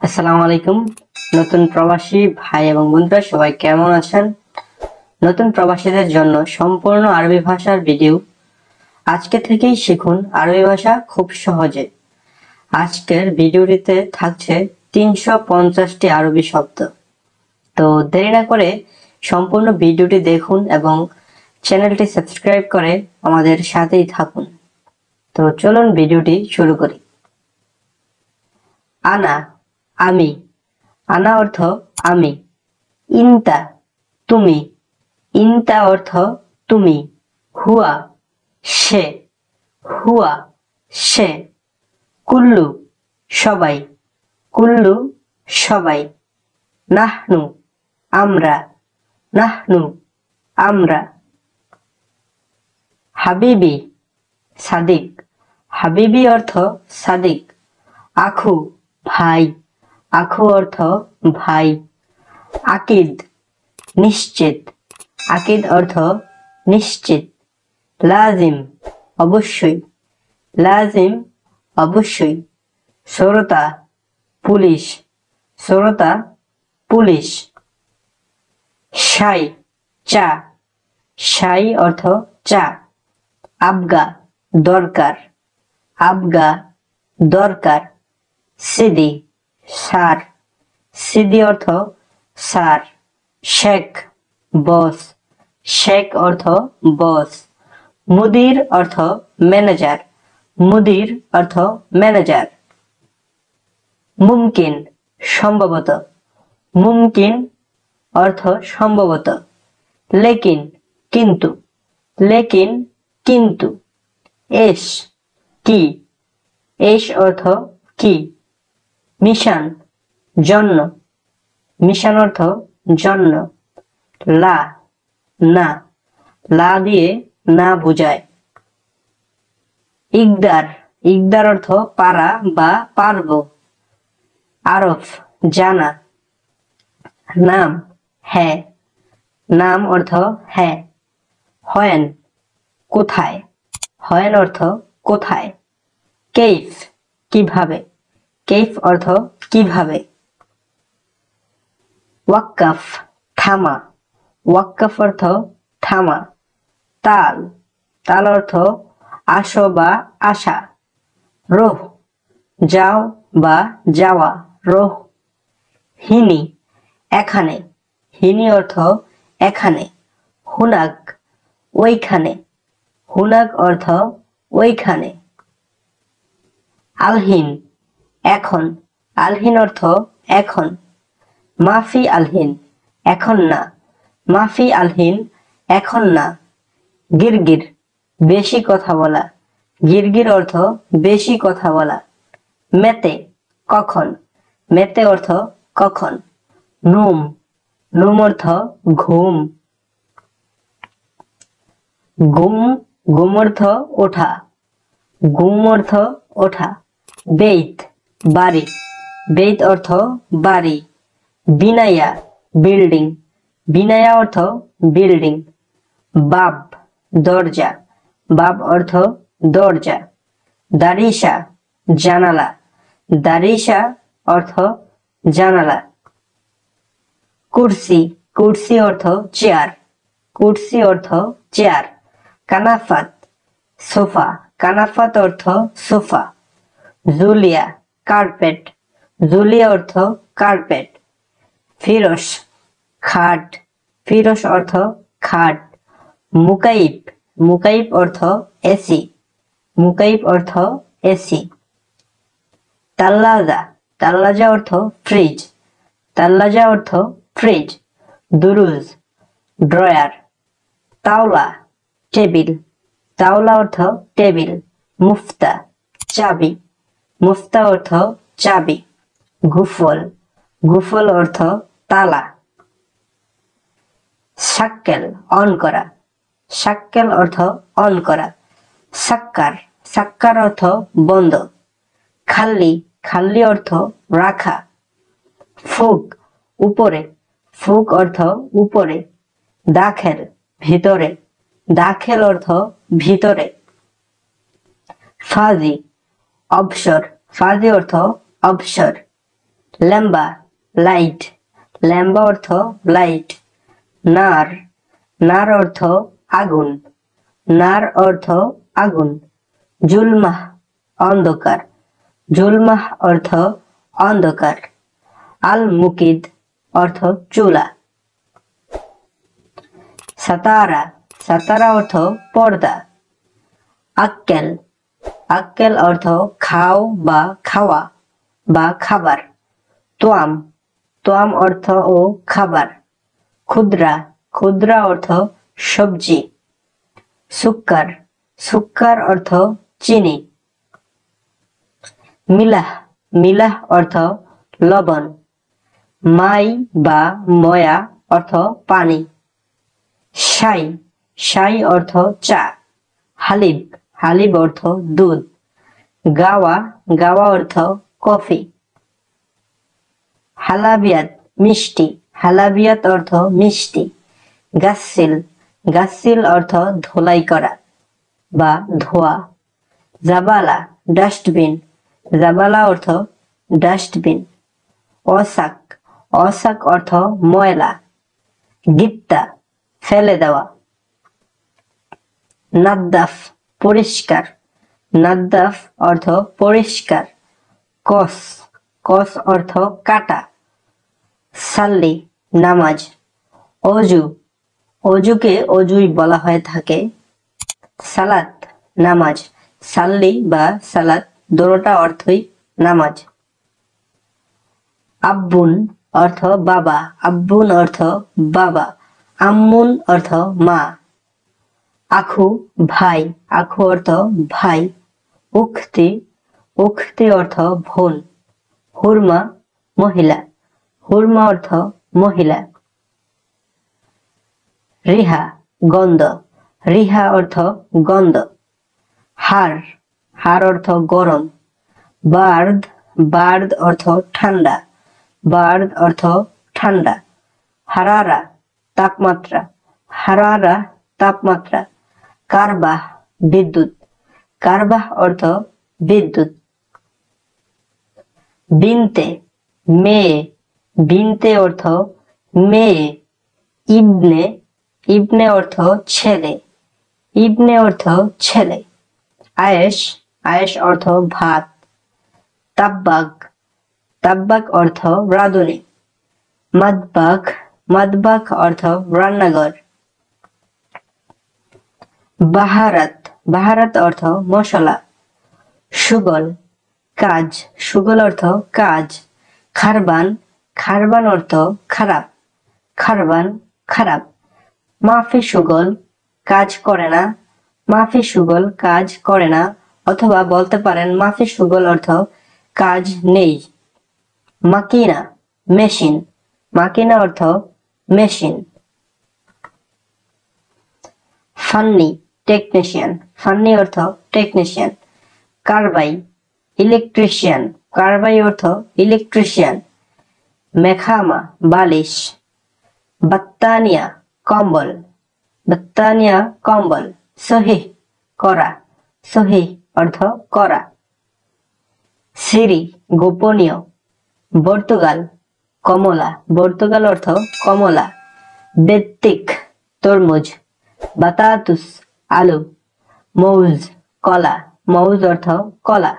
আসসালামু আলাইকুম। নতুন প্রবাসী ভাই এবং বন্ধুরা সবাই কেমন আছেন? নতুন প্রবাসীদের জন্য সম্পূর্ণ আরবি ভাষার ভিডিও। আজকে থেকেই শিখুন আরবি ভাষা খুব সহজে। আজকের ভিডিওটিতে থাকছে 350টি আরবি শব্দ। তো দেরি না করে সম্পূর্ণ ভিডিওটি দেখুন এবং চ্যানেলটি সাবস্ক্রাইব করে আমাদের সাথেই থাকুন। তো চলুন ভিডিওটি শুরু করি। আনা, আমি। আনা অর্থ আমি। ইনতা, তুমি। ইনতা অর্থ তুমি। হুয়া, সে। হুয়া, সে। কুল্লু, সবাই। কুল্লু, সবাই। নাহনু, আমরা। নাহনু, আমরা। হাবিবি, সাদিক। হাবিবি অর্থ সাদিক। আখু, ভাই। আখু অর্থ ভাই। আকিদ, নিশ্চিত। আকিদ অর্থ নিশ্চিত। লাজিম, অবশ্যই। লাজিম, অবশ্যই। শ্রোতা, পুলিশ। শ্রোতা, পুলিশ। শাই, চা। শাই অর্থ চা। আবগা, দরকার। আবগা, দরকার। সিদি, স্যার। সিদি অর্থ স্যার। শেখ, বস। শেখ অর্থ বস। মুদির অর্থ ম্যানেজার। মুদির অর্থ ম্যানেজার। মুমকিন, সম্ভবত। মুমকিন অর্থ সম্ভবত। লেকিন, কিন্তু। লেকিন, কিন্তু। এস, কি। এস অর্থ কি। মিশান, জন্য। মিশান অর্থ জন্য। লা, না। লা দিয়ে না বোঝায়। ইকদার, ইকদার অর্থ পারা বা পারব। আরফ, জানা। নাম, হ্যাঁ। নাম অর্থ হ্যাঁ। হয়েন, কোথায়। হয়েন অর্থ কোথায়। কেইফ, কিভাবে। কেইফ অর্থ কিভাবে। ওয়াক্কাফ, থামা। ওয়াক্কাফ অর্থ থামা। তাল, তাল অর্থ আসো বা আসা। রোহ, যাও বা যাওয়া। রোহ। হিনি, এখানে। হিনি অর্থ এখানে। হুনাক, ওইখানে। হুনাক অর্থ ওইখানে। আলহিন, এখন। আলহিন অর্থ এখন। মাফি আলহিন, এখন না। মাফি আলহিন, এখন না। গিরগির, বেশি কথা বলা। গিরগির অর্থ বেশি কথা বলা। মেতে, কখন। মেতে অর্থ কখন। নুম, নুম অর্থ ঘুম। গুম, গুম অর্থ ওঠা। গুম অর্থ ওঠা। বেইত, বাড়ি। বেইত অর্থ বাড়ি। বিনায়া, বিল্ডিং। বিনায়া অর্থ বিল্ডিং। বাব, দরজা। বাব অর্থ দরজা। দারিসা, জানালা। দারিসা অর্থ জানালা। কুরসি, কুরসি অর্থ চেয়ার। কুরসি অর্থ চেয়ার। কানাফাত, সোফা। কানাফাত অর্থ সোফা। Julia, carpet. জুলিয়া অর্থ কার্পেট। ফিরোস, খাট। ফিরোস অর্থ খাট। মুকাইব, মুকাইব অর্থ এসি। মুকাইব অর্থ এসি। তাল্লাজা, তাল্লাজা অর্থ ফ্রিজ। তাল্লাজা অর্থ ফ্রিজ। দুরুজ, ড্রয়ার। তাওলা, টেবিল। তাওলা অর্থ টেবিল। মুফতা, চাবি। মুফতা অর্থ চাবি। গুফল, গুফল অর্থ তালা। সাক্কেল, অন করা। সাক্কেল অর্থ অন করা। সাক্কার, সাক্কার অর্থ বন্ধ। খাল্লি, খাল্লি অর্থ রাখা। ফুক, উপরে। ফুক অর্থ উপরে। দাখেল, ভিতরে। দাখেল অর্থ ভিতরে। ফাজি, অবসর। ফাজি অর্থ অবসর। ল্যাম্বা লাইট, ল্যাম্বা অর্থ লাইট। নার, নার অর্থ আগুন, নার অর্থ আগুন। জুলমাহ অন্ধকার, জুলমাহ অর্থ অন্ধকার। আল মুকিদ অর্থ চুলা। সাতারা, সাতারা অর্থ পর্দা। আক্কেল, আক্কেল অর্থ খাও বা খাওয়া বা খাবার। তোয়াম, তোয়াম অর্থ ও খাবার। ক্ষুদ্রা, ক্ষুদ্রা অর্থ সবজি। সুক্কার, সুক্কার অর্থ চিনি। মিলাহ, মিলাহ অর্থ লবণ। মাই বা ময়া অর্থ পানি। শাই, শাই অর্থ চা। হালিব, হালিব অর্থ দুধ। গাওয়া, গাওয়া অর্থ কফি। হালাবিয়াত মিষ্টি, হালাবিয়াত অর্থ মিষ্টি। গাসিল, গাসিল অর্থ ধোলাই করা বা ধোয়া। জাবালা ডাস্টবিন, জাবালা অর্থ ডাস্টবিন। অসাক, অসাক অর্থ ময়লা। গিত্তা ফেলে দেওয়া। নাদ্দাফ পরিষ্কার, নাদ্দাফ অর্থ পরিষ্কার। কস, কস অর্থ কাটা। সাল্লি নামাজ। অজু, অজুকে অজুই বলা হয়ে থাকে। সালাত নামাজ, সাল্লি বা সালাত দুটোটা অর্থই নামাজ। আব্বুন অর্থ বাবা, আব্বুন অর্থ বাবা। আম্মুন অর্থ মা। আখু ভাই, আখু অর্থ ভাই। উখতি, উখতি অর্থ বোন। হুরমা মহিলা, হুরমা অর্থ মহিলা। রিহা গন্ধ, রিহা অর্থ গন্ধ। হার, হার অর্থ গরম। বার্দ, বার্দ অর্থ ঠান্ডা, বার্দ অর্থ ঠান্ডা। হারারা তাপমাত্রা, হারারা তাপমাত্রা। কারবাহ বিদ্যুৎ, কারবাহ অর্থ বিদ্যুৎ। বিনতে মেয়ে, বিনতে অর্থ মেয়ে। ইবনে, ইবনে অর্থ ছেলে, ইবনে অর্থ ছেলে। আয়েশ, আয়েশ অর্থ ভাত। তাব্বাক, তাব্বাক অর্থ রাঁধুনি। মাদবাক, মাদবাক অর্থ রান্নাঘর। বাহারাত, বাহারাত অর্থ মশলা। সুগল কাজ, সুগল অর্থ কাজ। খারবান, খারবান অর্থ খারাপ, খারবান খারাপ। মাফি সুগল কাজ করে না, মাফি সুগল কাজ করে না, অথবা বলতে পারেন মাফি সুগল অর্থ কাজ নেই। মাকিনা মেশিন, মাকিনা অর্থ মেশিন। ফান্নি টেকনিশিয়ান, ফান্নি অর্থ টেকনিশিয়ান। কারবাই ইলেকট্রিশিয়ান, কারবাই অর্থ ইলেকট্রিশিয়ান। মেখামা বালিশ। বাত্তানিয়া কম্বল, বাত্তানিয়া কম্বল। সহিহ করা, সহিহ অর্থ করা। সিরি গোপনীয়। পর্তুগাল কমলা, পর্তুগাল অর্থ কমলা। বেত্তিক তরমুজ। বাতাতুস আলু। মৌজ কলা, মৌজ অর্থ কলা।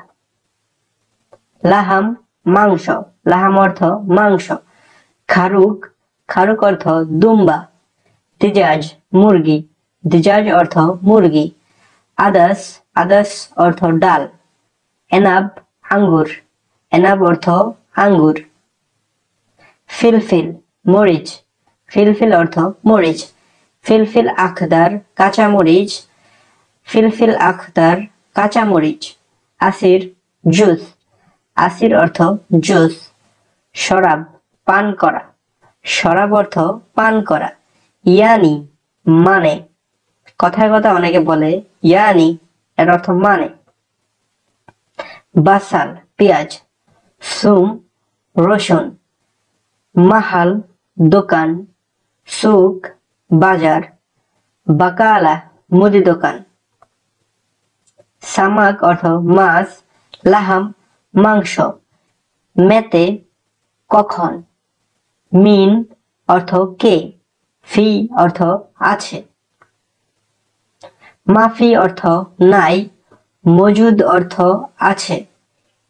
লাহাম মাংস, লাহাম অর্থ মাংস। খারুক, খারুক অর্থ দুম্বা। দিজাজ মুরগি, দিজাজ অর্থ মুরগি। আদাস, আদাস অর্থ ডাল। এনাব আঙ্গুর, এনাব অর্থ আঙ্গুর। ফিলফিল মরিচ, ফিলফিল অর্থ মরিচ। ফিলফিল আখদার কাঁচা মরিচ, ফিলফিল আখদার কাঁচা মরিচ। আসির জুস, আসির অর্থ জুস। শরাব পান করা, শরাব অর্থ পান করা। ইয়ানি মানে, কথায় কথা অনেকে বলে ইয়ানি, এর অর্থ মানে। বাসাল পেঁয়াজ। সুম রসুন। মাহাল দোকান। সুক বাজার। বাকালা মুদি দোকান। সামাক অর্থ মাছ। লাহাম মাংস। মেতে কখন। মিন অর্থ কে, ফি অর্থ আছে, মাফি অর্থ নাই, মজুদ অর্থ আছে,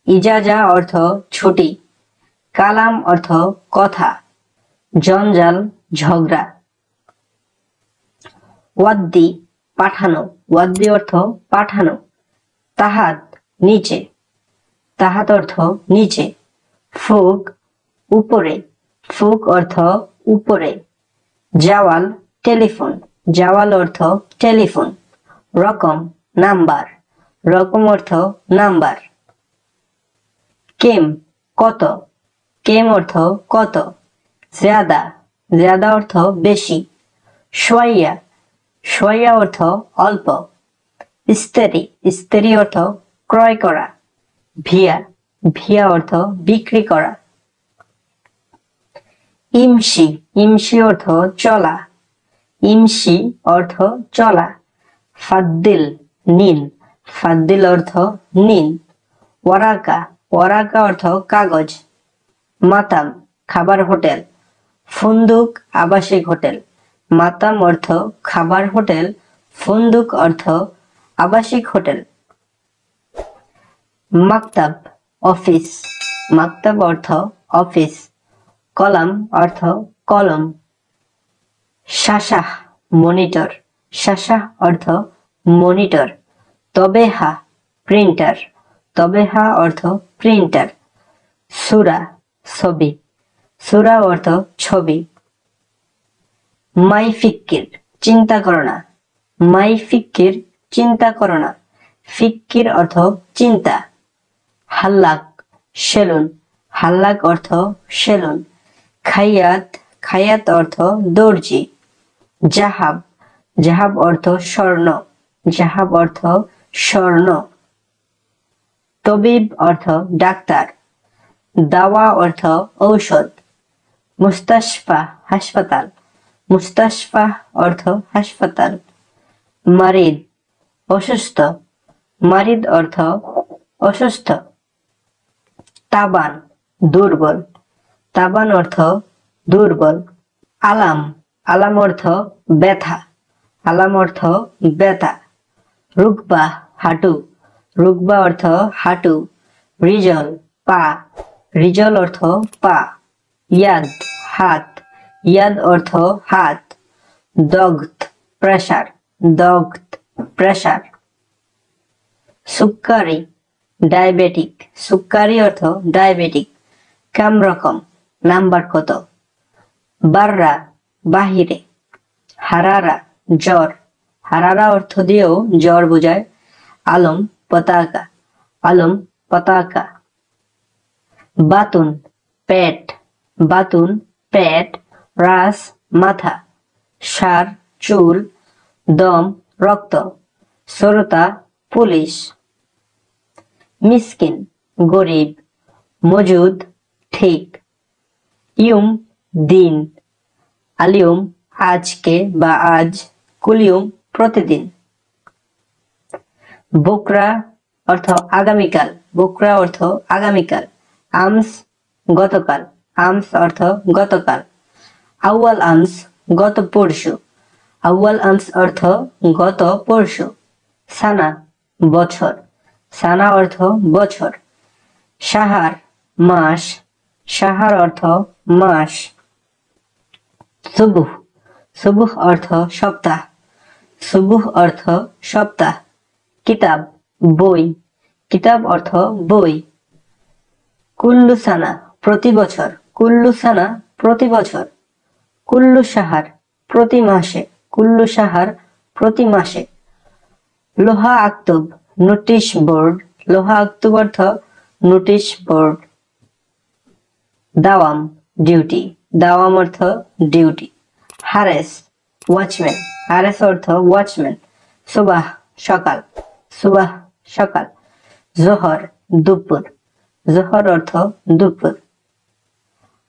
ইজাজা অর্থ ছুটি, কালাম অর্থ কথা, জঞ্জাল ঝগড়া। ওয়াদ্দি পাঠানো, ওয়াদ্দি অর্থ পাঠানো, তাহাত নিচে, তাহাত অর্থ নিচে, ফুক উপরে, ফুক অর্থ উপরে, জাওয়াল টেলিফোন, জাওয়াল অর্থ টেলিফোন, রকম নাম্বার, রকম অর্থ নাম্বার, কেম কত, কেম অর্থ কত, জ্যাদা, জ্যাদা অর্থ বেশি, শোয়াইয়া, শোয়াইয়া অর্থ অল্প, ইস্তেরি, ইস্তেরি অর্থ ক্রয় করা, ভিয়া, ভিয়া অর্থ বিক্রি করা, ইমসি, ইমসি অর্থ চলা, ইমসি অর্থ চলা, ফাদ্দিল নিন, ফাদ্দিল অর্থ নিন, ওয়ারাকা, ওয়ারাকা অর্থ কাগজ, মাতাম খাবার হোটেল, ফুন্দুক আবাসিক হোটেল, মাতাম অর্থ খাবার হোটেল, ফুন্দুক অর্থ আবাসিক হোটেল, মাকতাব অফিস, মাকতাব অর্থ অফিস, কলাম অর্থ কলম, শাসাহ মনিটর, শাসাহ অর্থ মনিটর, তবেহা প্রিন্টার, তবেহা অর্থ প্রিন্টার, সূরা ছবি, সূরা অর্থ ছবি, মাই ফিক্কির চিন্তা করো না, মাই ফিক্কির চিন্তা করো না, ফিক্কির অর্থ চিন্তা, হাল্লাক সেলুন, হাল্লাক অর্থ সেলুন, খাইয়াত, খাইয়াত অর্থ দর্জি, জাহাব, জাহাব অর্থ স্বর্ণ, জাহাব অর্থ স্বর্ণ, তবিব অর্থ ডাক্তার, দাওয়া অর্থ ঔষধ, মুস্তাশফা হাসপাতাল, মুস্তাশফা অর্থ হাসপাতাল, মারিদ অসুস্থ, মারিদ অর্থ অসুস্থ, তাবান দুর্বল, তাবান অর্থ দুর্বল, আলাম, আলাম অর্থ ব্যথা, আলাম অর্থ ব্যথা, রুকবা হাঁটু, রুকবা অর্থ হাঁটু, রিজল পা, রিজল অর্থ পা, ইয়াদ হাত, ইয়াদ অর্থ হাত, দগ্ধ প্রেসার, দগ্ধ প্রেসার, সুক্কারি ডায়াবেটিক, সুক্কারি অর্থ ডায়াবেটিক, কাম রকম নাম্বার কত, বাররা বাহিরে, হারারা জ্বর, হারারা অর্থ দিয়েও জ্বর বোঝায়, আলম পতাকা, আলম পতাকা, বাতুন পেট, বাতুন পেট, রাস মাথা, সার চুল, দম রক্ত, শ্রোতা পুলিশ, মিসকিন গরিব, মজুদ ঠিক, ইউম দিন, আলিয়ম আজকে বা আজ, কুলিয়ম প্রতিদিন, বোকরা অর্থ আগামীকাল, বোকরা অর্থ আগামীকাল, আমস গতকাল, আমস অর্থ গতকাল, আউয়াল আমস গত পরশু, আউয়াল আমস অর্থ গত পরশু, সানা বছর, সানা অর্থ বছর, সাহার মাস, সাহার অর্থ মাস, সুবুহ, সুবুহ অর্থ সপ্তাহ, সুবুহ অর্থ সপ্তাহ, কিতাব বই, কিতাব অর্থ বই, কুল্লু সানা প্রতি বছর, কুল্লু সানা প্রতি বছর, কুল্লু সাহার প্রতি মাসে, কুল্লু সাহার প্রতি মাসে, লোহা আক্তুব নোটিশ বোর্ড, লোহা আক্তুব অর্থ নোটিশ বোর্ড, দাওয়াম ডিউটি, দাওয়াম অর্থ ডিউটি, হারেস ওয়াচম্যান, হারেস অর্থ ওয়াচম্যান, সুবাহ সকাল, সুবাহ সকাল, জোহর দুপুর, জোহর অর্থ দুপুর,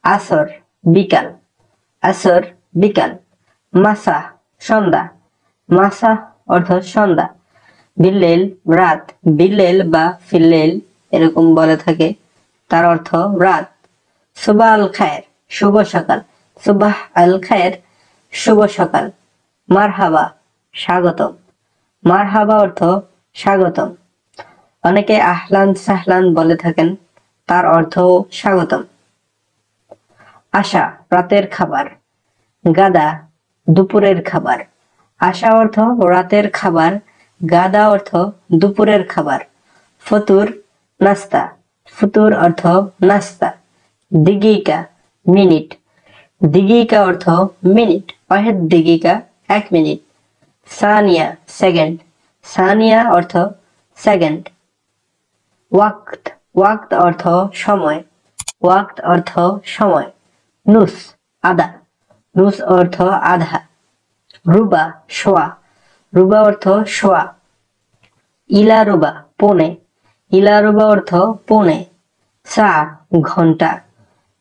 আসর বিকাল, আসর বিকাল, মাসা সন্ধ্যা, মাসা অর্থ সন্ধ্যা, বিল্লেল রাত, বিল্লেল বা ফিল্লেল এরকম বলে থাকে, তার অর্থ রাত, সুবাহ আল খায়ের, শুভ সকাল। সুবাহ আল খায়ের, শুভ সকাল। মারহাবা, স্বাগতম। মারহাবা অর্থ স্বাগতম। অনেকে আহলান সাহলান বলে থাকেন, তার অর্থ স্বাগতম। আশা, রাতের খাবার। গাদা, দুপুরের খাবার। আশা অর্থ রাতের খাবার, গাদা অর্থ দুপুরের খাবার। ফতুর, নাস্তা। ফতুর অর্থ নাস্তা। দিগিকা, মিনিট। দিগিকা অর্থ মিনিট। ওয়াহিদ দিগিকা, 1 মিনিট। সানিয়া, সেকেন্ড। সানিয়া অর্থ সেকেন্ড। ওয়াক্ত, ওয়াক্ত অর্থ সময়। ওয়াক্ত অর্থ সময়। নুস, আধা। নুস অর্থ আধা। রুবা, শোয়া। রুবা অর্থ শোয়া। ইলা রুবা, পৌনে। ইলা রুবা অর্থ পৌনে। সা, ঘন্টা।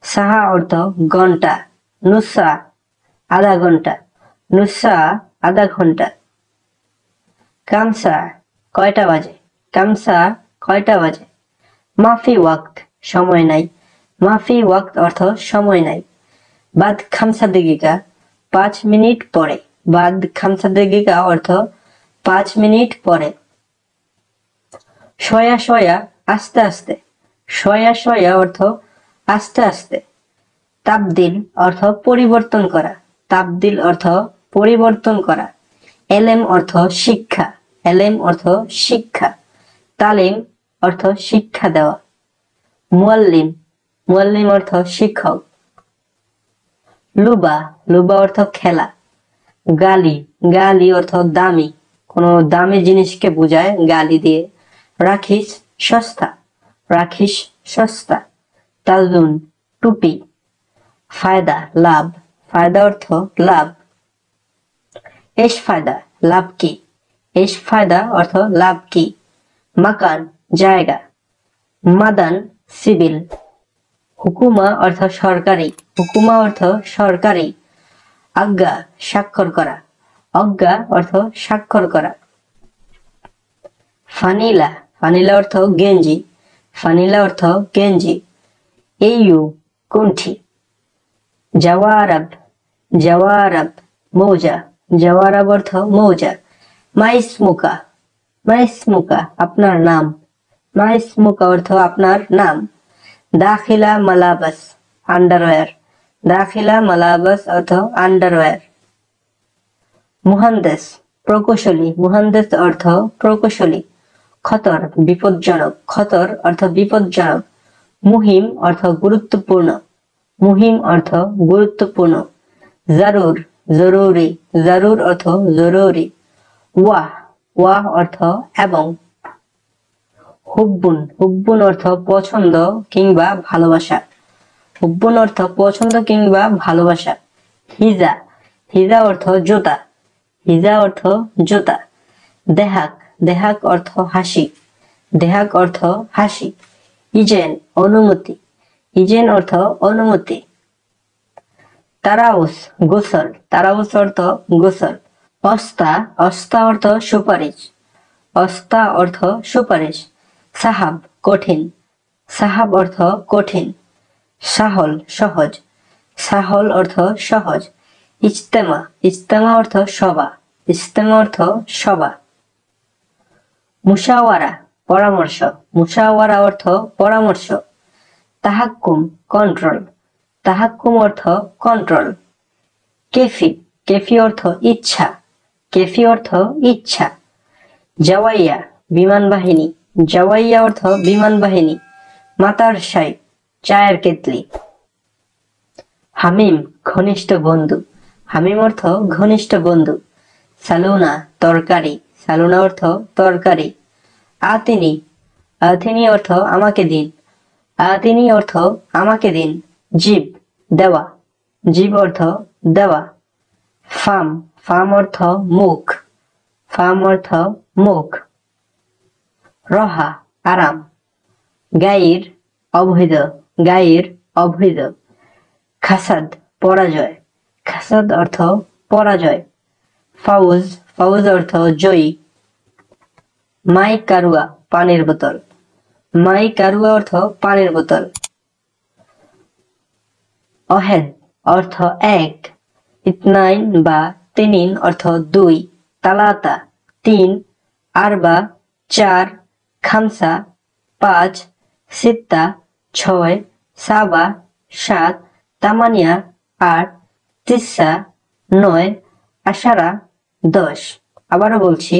সাহা অর্থ ঘন্টা। নুসা, আধা ঘন্টা। নুসা, আধা ঘন্টা। কামসা, কয়টা বাজে। কামসা, কয়টা বাজে। মাফি ওয়াক্ত, সময় নাই। মাফি ওয়াক্ত অর্থ সময় নাই। বাদ খামসা দিগিকা, 5 মিনিট পরে। বাদ খামসা দিগিকা অর্থ 5 মিনিট পরে। শয়া শয়া, আস্তে আস্তে। শয়া শয়া অর্থ আস্তে আস্তে। তাবদিল অর্থ পরিবর্তন করা। তাবদিল অর্থ পরিবর্তন করা। এলেম অর্থ শিক্ষা। এলেম অর্থ শিক্ষা। তালিম অর্থ শিক্ষা দেওয়া। মুয়াল্লিম, মুয়াল্লিম অর্থ শিক্ষক। লুবা, লুবা অর্থ খেলা। গালি, গালি অর্থ দামি, কোনো দামি জিনিসকে বোঝায় গালি দিয়ে। রাখিস, সস্তা। রাখিস, সস্তা। তাজুন, টুপি। ফায়দা, লাভ। ফায়দা অর্থ লাভ। এস ফায়দা, লাভ কি। এস ফায়দা অর্থ লাভ কি। মাকান, জায়গা। মাদান, সিভিল। হুকুমা অর্থ সরকারি। হুকুমা অর্থ সরকারি। আজ্ঞা, স্বাক্ষর করা। অজ্ঞা অর্থ স্বাক্ষর করা। ফানিলা, ফানিলা অর্থ গেঞ্জি। ফানিলা অর্থ গেঞ্জি। এইউ, কুণ্ঠি। জওয়ারাব, জওয়ারাব, মৌজা। জওয়ারাব অর্থ মৌজা। মাইসমুকা, মাইসমুকা, আপনার নাম। মাইসমুকা অর্থ আপনার নাম। দাখিলা মালাবাস, আন্ডারওয়্যার। দাখিলা মালাবাস অর্থ আন্ডারওয়্যার। মুহান্দেস, প্রকৌশলী। মুহান্দেস অর্থ প্রকৌশলী। খতর, বিপজ্জনক। খতর অর্থ বিপজ্জনক। মুহিম অর্থ গুরুত্বপূর্ণ। মুহিম অর্থ গুরুত্বপূর্ণ। জারুর, জরুরি। জারুর অর্থ জরুরি। ওয়াহ, ওয়াহ অর্থ এবং। হুব্বুন, হুব্বুন অর্থ পছন্দ কিংবা ভালোবাসা। হুব্বুন অর্থ পছন্দ কিংবা ভালোবাসা। হিজা, হিজা অর্থ জুতা। হিজা অর্থ জুতা। দেহাক, দেহাক অর্থ হাসি। দেহাক অর্থ হাসি। ইজেন, অনুমতি। ইজেন অর্থ অনুমতি। তারাউস, গোসল। তারাউস অর্থ গোসল। অস্তা, অস্তা অর্থ সুপারিশ। অস্তা অর্থ সুপারিশ। সাহাব, কঠিন। সাহাব অর্থ কঠিন। সাহল, সহজ। সাহল অর্থ সহজ। ইজতেমা, ইজতেমা অর্থ সভা। ইজতেমা অর্থ সভা। মুশাওয়ারা, পরামর্শ। মুশাওয়ারা অর্থ পরামর্শ। তাহাক্কুম, কন্ট্রোল। তাহাক্কুম অর্থ কন্ট্রোল। কেফি, কেফি অর্থ ইচ্ছা। কেফি অর্থ ইচ্ছা। জাওয়াইয়া, বিমান বাহিনী। জাওয়াইয়া অর্থ বিমান বাহিনী। মাতার সাই, চায়ের কেতলি। হামিম, ঘনিষ্ঠ বন্ধু। হামিম অর্থ ঘনিষ্ঠ বন্ধু। সালুনা, তরকারি। সালুনা অর্থ তরকারি। আতিনি, আতিনি অর্থ আমাকে দিন। আতিনি অর্থ আমাকে দিন। জিব, দেওয়া। জিব অর্থ দেওয়া। ফাম, ফাম অর্থ মুখ। ফাম অর্থ মুখ। রহা, আরাম। গাইর, অবৈধ। গাইর, অবৈধ। খাসাদ, পরাজয়। খাসাদ অর্থ পরাজয়। ফাউজ, ফাউজ অর্থ জয়ী। মাই কারুয়া, পানির বোতল। মাই কারুয়া অর্থ পানির বোতল। অহেদ অর্থ এক, ইতনাইন বা তিনিন অর্থ দুই, তালাতা তিন, আরবা চার, খামসা পাঁচ, সিত্তা ছয়, সাবা সাত, তামানিয়া আট, তিসা নয়, আশারা 10। আবারও বলছি,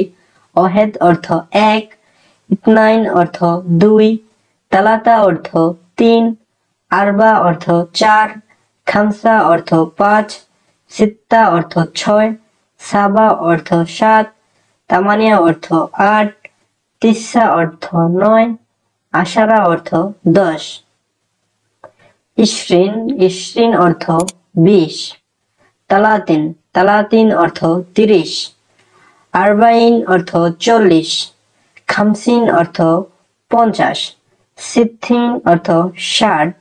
অহেদ অর্থ এক, ইতনাইন অর্থ দুই, তালাতা অর্থ তিন, আরবা অর্থ চার, খামসা অর্থ পাঁচ, সিত্তা অর্থ ছয়, সাবা অর্থ সাত, তামানিয়া অর্থ আট, তিসা অর্থ নয়, আশারা অর্থ 10। ইশরিন ইশরিন অর্থ 20, তালাতিন তালাতিন অর্থ 30, আরবাইন অর্থ 40, খামসিন অর্থ 50, সিত্তিন অর্থ 60,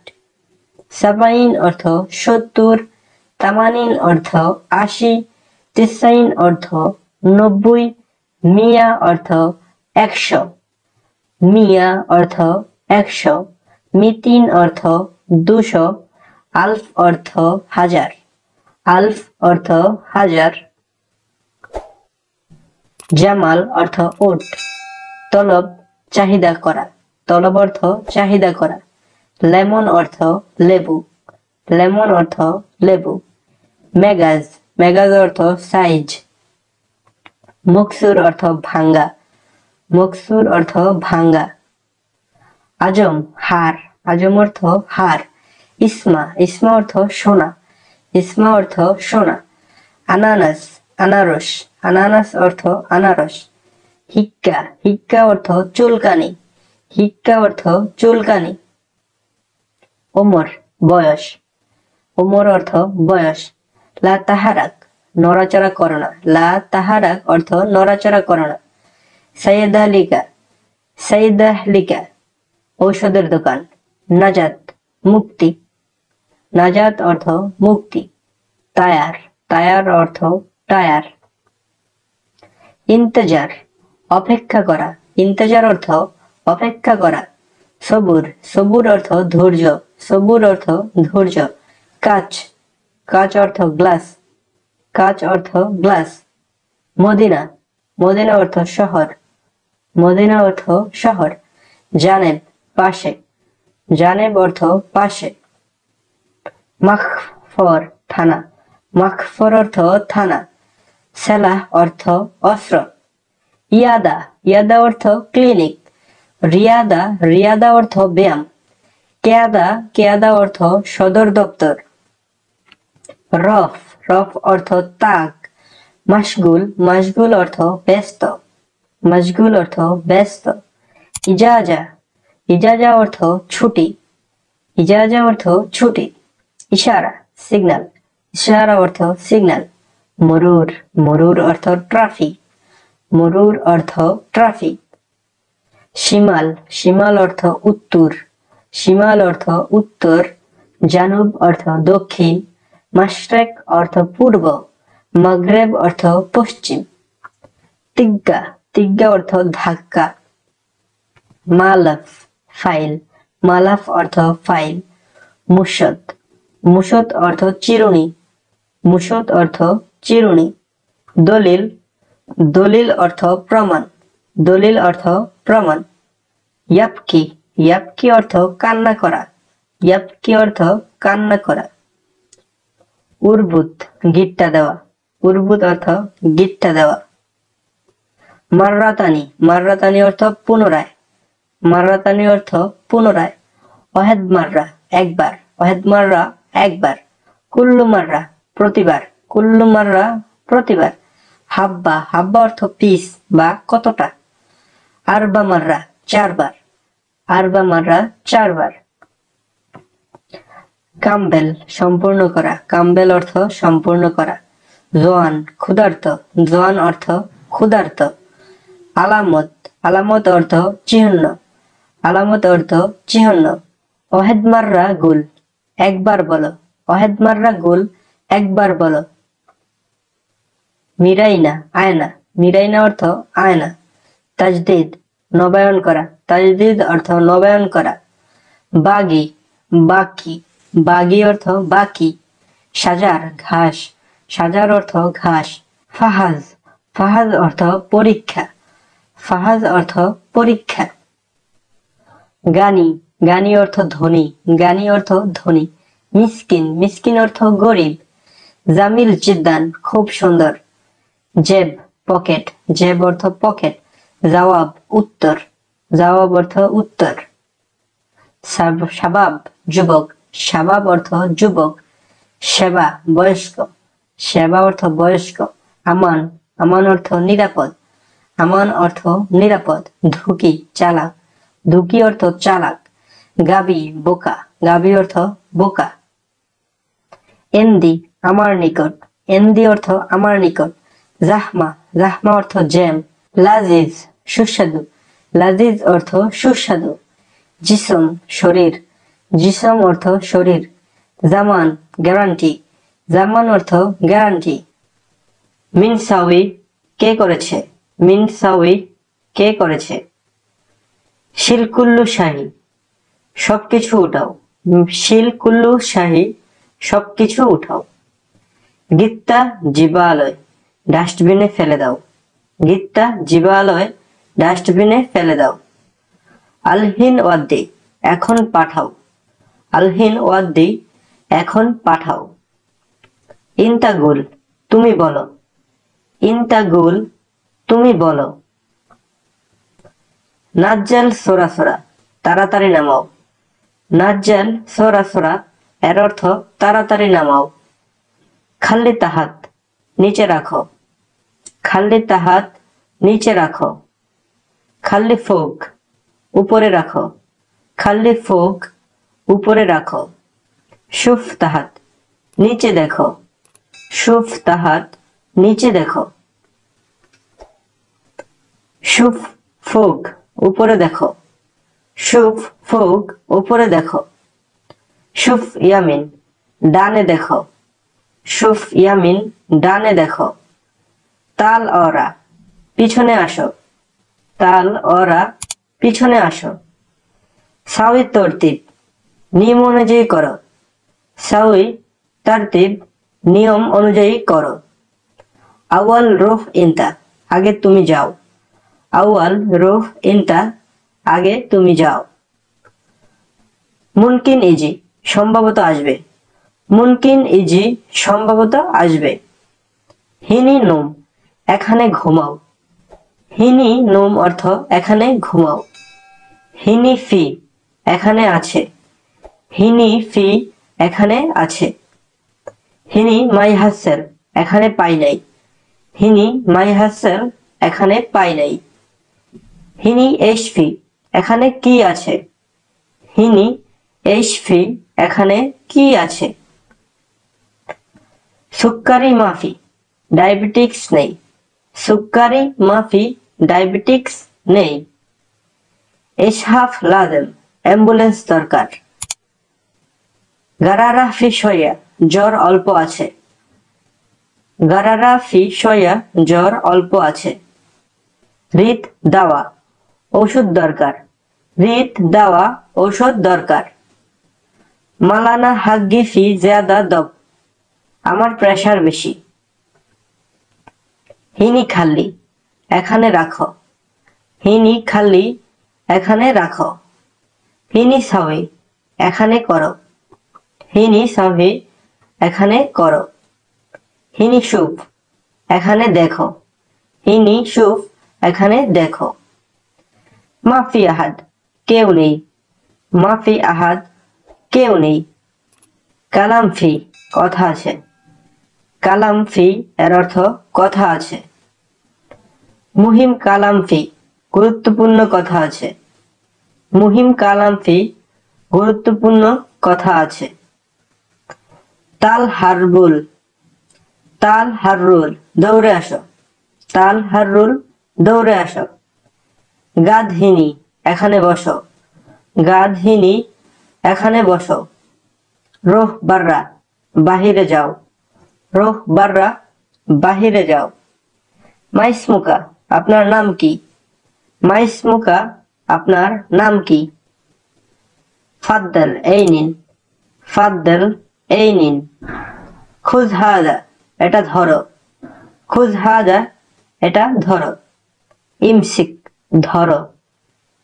সাবাইন অর্থ 70, তামানিন অর্থ 80, তিসাইন অর্থ 90, মিয়া অর্থ 100, মিয়া অর্থ 100, মিতিন অর্থ 200, আলফ অর্থ হাজার, আলফ অর্থ হাজার। জামাল অর্থ উট, তলব চাহিদা করা, তলব অর্থ চাহিদা করা। লেমন অর্থ লেবু, লেমন অর্থ লেবু। মেগাজ মেগাজ অর্থ সাইজ। মকসুর অর্থ ভাঙ্গা, মকসুর অর্থ ভাঙ্গা। আজম হার, আজম অর্থ হার। ইসমা ইসমা অর্থ সোনা, ইসমা অর্থ সোনা। আনানাস আনারস, আনানাস অর্থ আনারস। হিক্কা হিক্কা অর্থ চুলকানি, হিক্কা অর্থ চুলকানি। ওমর বয়স, ওমর অর্থ বয়স। লা তাহারাক নড়াচড়া করো না, লা তাহারাক অর্থ নড়াচড়া করো না। সাইয়েদা লিকা, সাইয়েদা লিকা ঔষধের দোকান। নাজাত মুক্তি, নাজাত অর্থ মুক্তি। তায়ার তায়ার অর্থ টায়ার। ইন্তজার অপেক্ষা করা, ইন্তজার অর্থ অপেক্ষা করা। সবুর সবুর অর্থ ধৈর্য, সবুর অর্থ ধৈর্য। কাচ কাচ অর্থ গ্লাস, কাচ অর্থ গ্লাস। মদিনা মদিনা অর্থ শহর, মদিনা অর্থ শহর। জানেব পাশে, জানেব অর্থ পাশে। মাখফর থানা, মাখফর অর্থ থানা। সেলাহ অর্থ অস্ত্র। ইয়াদা ইয়াদা অর্থ ক্লিনিক। রিয়াদা রিয়াদা অর্থ ব্যায়াম। কেয়াদা কেয়াদা অর্থ সদর দপ্তর। রফ রফ অর্থ তাক। মাশগুল মাশগুল অর্থ ব্যস্ত, মাশগুল অর্থ ব্যস্ত। ইজাজা ইজাজা অর্থ ছুটি, ইজাজা অর্থ ছুটি। ইশারা সিগন্যাল, ইশারা অর্থ সিগন্যাল। মরুর মরুর অর্থ ট্রাফিক, মরুর অর্থ ট্রাফিক। শিমাল শিমাল অর্থ উত্তর, শিমাল অর্থ উত্তর। জানুব অর্থ দক্ষিণ। মাশরেক অর্থ পূর্ব। মাগরেব অর্থ পশ্চিম। তিগ্গা তিগ্গা অর্থ ধাক্কা। মালাফ ফাইল, মালাফ অর্থ ফাইল। মুশত মুশত অর্থ চিরুনি, মুশত অর্থ চিরুনি। দলিল দলিল অর্থ প্রমাণ, দলিল অর্থ প্রমাণ। ইয়াবকি ইয়াবকি অর্থ কান্না করা, ইয়াবকি অর্থ কান্না করা। উরবুত গিট্টা দেওয়া, উরবুত অর্থ গিট্টা দেওয়া। মাররাতানি মাররাতানি অর্থ পুনরায়, মাররাতানি অর্থ পুনরায়। ওয়াহেদ মাররা একবার, ওয়াহেদ মাররা একবার। কুল্লু মাররা প্রতিবার, কুল্লু মাররা প্রতিবার। হাব্বা হাব্বা অর্থ পিস বা কতটা। আরবা মাররা চারবার, আরবা মাররা চারবার। কাম্বেল সম্পূর্ণ করা, কাম্বেল অর্থ সম্পূর্ণ করা। জোয়ান ক্ষুধার্ত, জোয়ান অর্থ ক্ষুধার্ত। আলামত আলামত অর্থ চিহ্ন, আলামত অর্থ চিহ্ন। ওয়াহেদ মাররা গুল একবার বলো, ওয়াহেদ মাররা গুল একবার বলো। মিরাইনা আয়না, মিরাইনা অর্থ আয়না। তাজদিদ নবায়ন করা, তাজদিদ অর্থ নবায়ন করা। বাগি বাকি বাগি অর্থ বাকি। সাজার ঘাস, সাজার অর্থ ঘাস। ফাহাজ, ফাহাজ অর্থ পরীক্ষা, ফাহাজ অর্থ পরীক্ষা। গানি, গানি অর্থ ধনী, গানি অর্থ ধনী। মিসকিন, মিসকিন অর্থ গরিব। জামিল জিদ্দান, খুব সুন্দর। জেব পকেট, জেব অর্থ পকেট। জবাব উত্তর, জবাব অর্থ উত্তর। শাবাব যুবক, শাবাব অর্থ যুবক। সেবা বয়স্ক, সেবা অর্থ বয়স্ক। আমান, আমান অর্থ নিরাপদ, আমান অর্থ নিরাপদ। ধুকি চালাক, ধুকি অর্থ চালাক। গাবি বোকা, গাবি অর্থ বোকা। এন্দি আমার নিকট, এন্দি অর্থ আমার নিকট। জাহমা, জাহমা অর্থ জ্যাম। লাজিজ সুস্বাদু, লাজিজ অর্থ সুস্বাদু। জিসম শরীর, জিসম অর্থ শরীর। জামান গ্যারান্টি, জামান অর্থ গ্যারান্টি। মিনসাউই কে করেছে, মিনসাউই কে করেছে। শিলকুল্লু শাহী সবকিছু উঠাও, শিলকুল্লু শাহী সবকিছু উঠাও। গিত্তা জিবালয় ডাস্টবিনে ফেলে দাও, গিত্তা জিবালয় ডাস্টবিনে ফেলে দাও। আলহিন ওয়াদ্দি এখন পাঠাও, আলহিন ওয়াদ্দি এখন পাঠাও। ইন্তাগুল তুমি বলো, ইন্তাগুল তুমি বলো। নাজ্জাল সোরা সোরা তাড়াতাড়ি নামাও, নাজ্জাল সোরা সোরা এর অর্থ তাড়াতাড়ি নামাও। খাল্লি তাহাত নিচে রাখো, খাল্লি তাহাত নিচে রাখো। খাল্লি ফোক উপরে রাখো, খাল্লি ফোক উপরে রাখো। শুফ তাহাত নিচে দেখো, শুফ তাহাত নিচে দেখো। শুফ ফোক উপরে দেখো, শুফ ফোক উপরে দেখো। শুফ ইয়ামিন ডানে দেখো, শুফ ইয়ামিন ডানে দেখো। তাল ওরা পিছনে আসো, তাল ওরা পিছনে আসো। সাউই তরতিব নিয়ম অনুযায়ী করো, সাউই তরতিব নিয়ম অনুযায়ী করো। আউয়াল রুহ ইনতা আগে তুমি যাও, আউয়াল রুহ ইনতা আগে তুমি যাও। মুনকিন ইজি সম্ভবত আসবে, মুনকিন ইজি সম্ভবত আসবে। হিনি নোম এখানে ঘুমাও, হিনি নোম অর্থ এখানে ঘুমাও। হিনি ফি এখানে আছে, হিনি ফি এখানে আছে। হিনি মাই হাসেল এখানে পাই নাই, হিনি মাই হাসেল এখানে পাই নাই। হিনি এশফি এখানে কি আছে, হিনি এশফি এখানে কি আছে। সুক্কারি মাফি ডায়াবেটিক্স নেই, সুক্কারি মাফি ডায়াবেটিক্স নেই। ইসহাফ লাদেম অ্যাম্বুলেন্স দরকার। গারারা ফি শয়া জ্বর অল্প আছে, গারারা ফি শয়া জ্বর অল্প আছে। রিত দাওয়া ঔষধ দরকার, রিত দাওয়া ঔষধ দরকার। মালানা হাগ্গি ফি জিয়াদা দব আমার প্রেসার বেশি। হিনি খাল্লি এখানে রাখো, হিনি খাল্লি এখানে রাখো। হিনি সাউই এখানে করো, হিনি সাউই এখানে করো। হিনি সুফ এখানে দেখো, হিনি সুফ এখানে দেখো। মাফি আহাদ কেউ নেই, মাফি আহাদ কেউ নেই। কালাম ফি কথা আছে, কালাম ফি এর অর্থ কথা আছে। মুহিম কালাম ফি গুরুত্বপূর্ণ কথা আছে, মুহিম কালাম ফি গুরুত্বপূর্ণ কথা আছে। তাল হারবুল তাল হাররুল দৌড়ে আসো, তাল হাররুল দৌড়ে আসো। গাধহিনী এখানে বসো, গাধহিনী এখানে বসো। রোহ বাররা বাহিরে যাও, রোহ বাররা বাহিরে যাও। মাইসমুকা আপনার নাম কি, মাইসমুকা আপনার নাম কি। ফাদ্দাল এই নিন, ফাদ্দাল এই নিন। খুজ হাদা এটা ধরো। খুজ হাদা এটা ধরো। ইমসিক ধরো।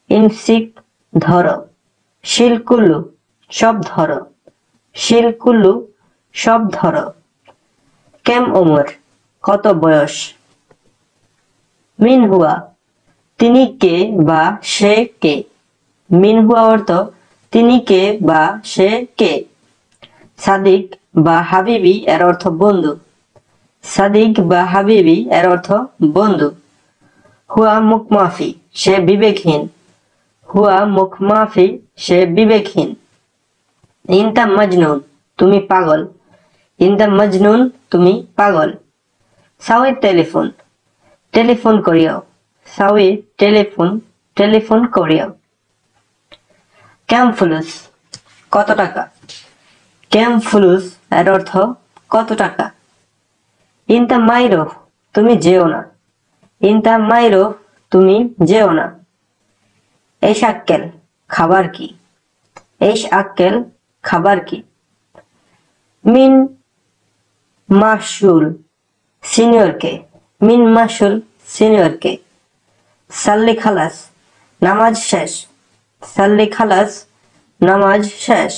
ইমসিক ধরো। শিলকুল্লু সব ধরো। শিলকুল্লু সব ধরো। কেম ওমর কত বয়স। মিন হুয়া তিনি কে বা সে কে। মিন হুয়া অর্থ তিনি কে বা সে কে। সাদিক বা হাবিবি এর অর্থ বন্ধু। সাদিক বা হাবিবি এর অর্থ বন্ধু। হুয়া মুখমাফি সে বিবেকহীন। হুয়া মুখমাফি সে বিবেকহীন। ইনতা মজনুন তুমি পাগল। ইনতা মজনুন তুমি পাগল। সাউই টেলিফোন টেলিফোন করিও। সাউই টেলিফোন টেলিফোন করিও। কেম ফুলুস কত টাকা। কেম ফুলুস এর অর্থ কত টাকা। ইনতা মাইরো তুমি যেও না। ইনতা মাইরো তুমি যেও না। এস আক্কেল খাবার কি। এস আক্কেল খাবার কি। মিন মাসুল সিনিয়র কে। মিন মাসুল সিনিয়র কে। সাল্লি খালাস নামাজ শেষ। সাল্লি খালাস নামাজ শেষ।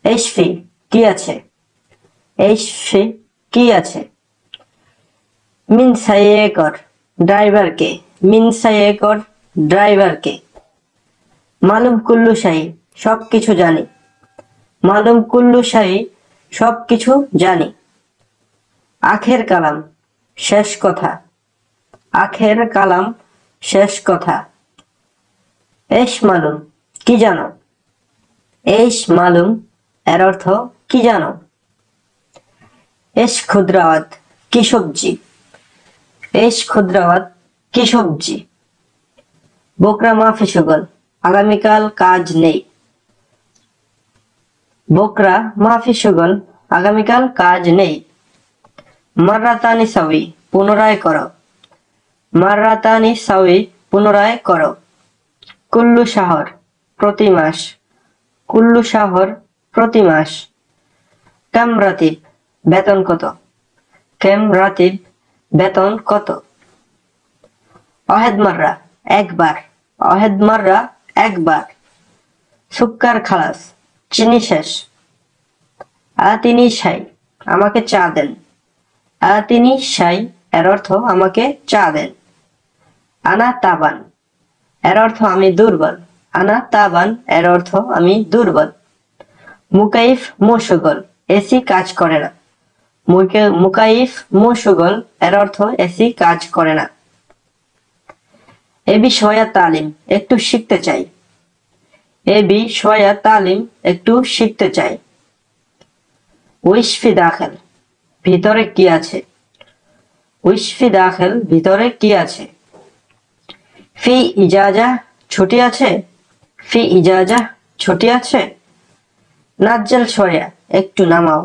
এশফি কি আছে। এশফি কি আছে। মিন সাইয়েকর ড্রাইভার কে। মিন সাইয়েকর ড্রাইভার কে। মালুম কুল্লু শাহী সবকিছু জানি। মালুম কুল্লু শাহী সবকিছু জানি। আখের কালাম শেষ কথা। আখের কালাম শেষ কথা। এশ মালুম কি জানো। এশ মালুম এর অর্থ কি জানো। এশ খুদ্রাওয়াত কি সবজি। এশ খুদ্রাওয়াত কি সবজি। বকরা মাফি শুগল আগামীকাল কাজ নেই। বকরা মাফি শুগল আগামীকাল কাজ নেই। মাররাতানি সাউই পুনরায় করো। মাররাতানি সাউই পুনরায় করো। কুল্লু শাহর প্রতি মাস। কুল্লু শাহর প্রতি মাস। কাম রাতিব বেতন কত। কেম রাতিব বেতন কত। অহেদ মাররা একবার। অহেদ মাররা একবার। সুক্কার খালাস চিনি শেষ। আতিনি শাই আমাকে চা দেন। আতিনি শাই এর অর্থ আমাকে চা দেন। আনা তাবান এর অর্থ আমি দুর্বল। আনা তাবান এর অর্থ আমি দুর্বল। মুকাইফ মুশগল এসি কাজ করে না। মুকাইফ মুশগল এর অর্থ এসি কাজ করে না। এ বিষয়া তালিম একটু শিখতে চাই। এ বিষয়া তালিম একটু শিখতে চাই। উইশফি দাখিল ভিতরে কি আছে। উইশফি দাখিল ভিতরে কি আছে। ফি ইজাজা ছুটি আছে। ফি ইজাজা ছুটি আছে। নাজ্জেল সয়া একটু নামাও।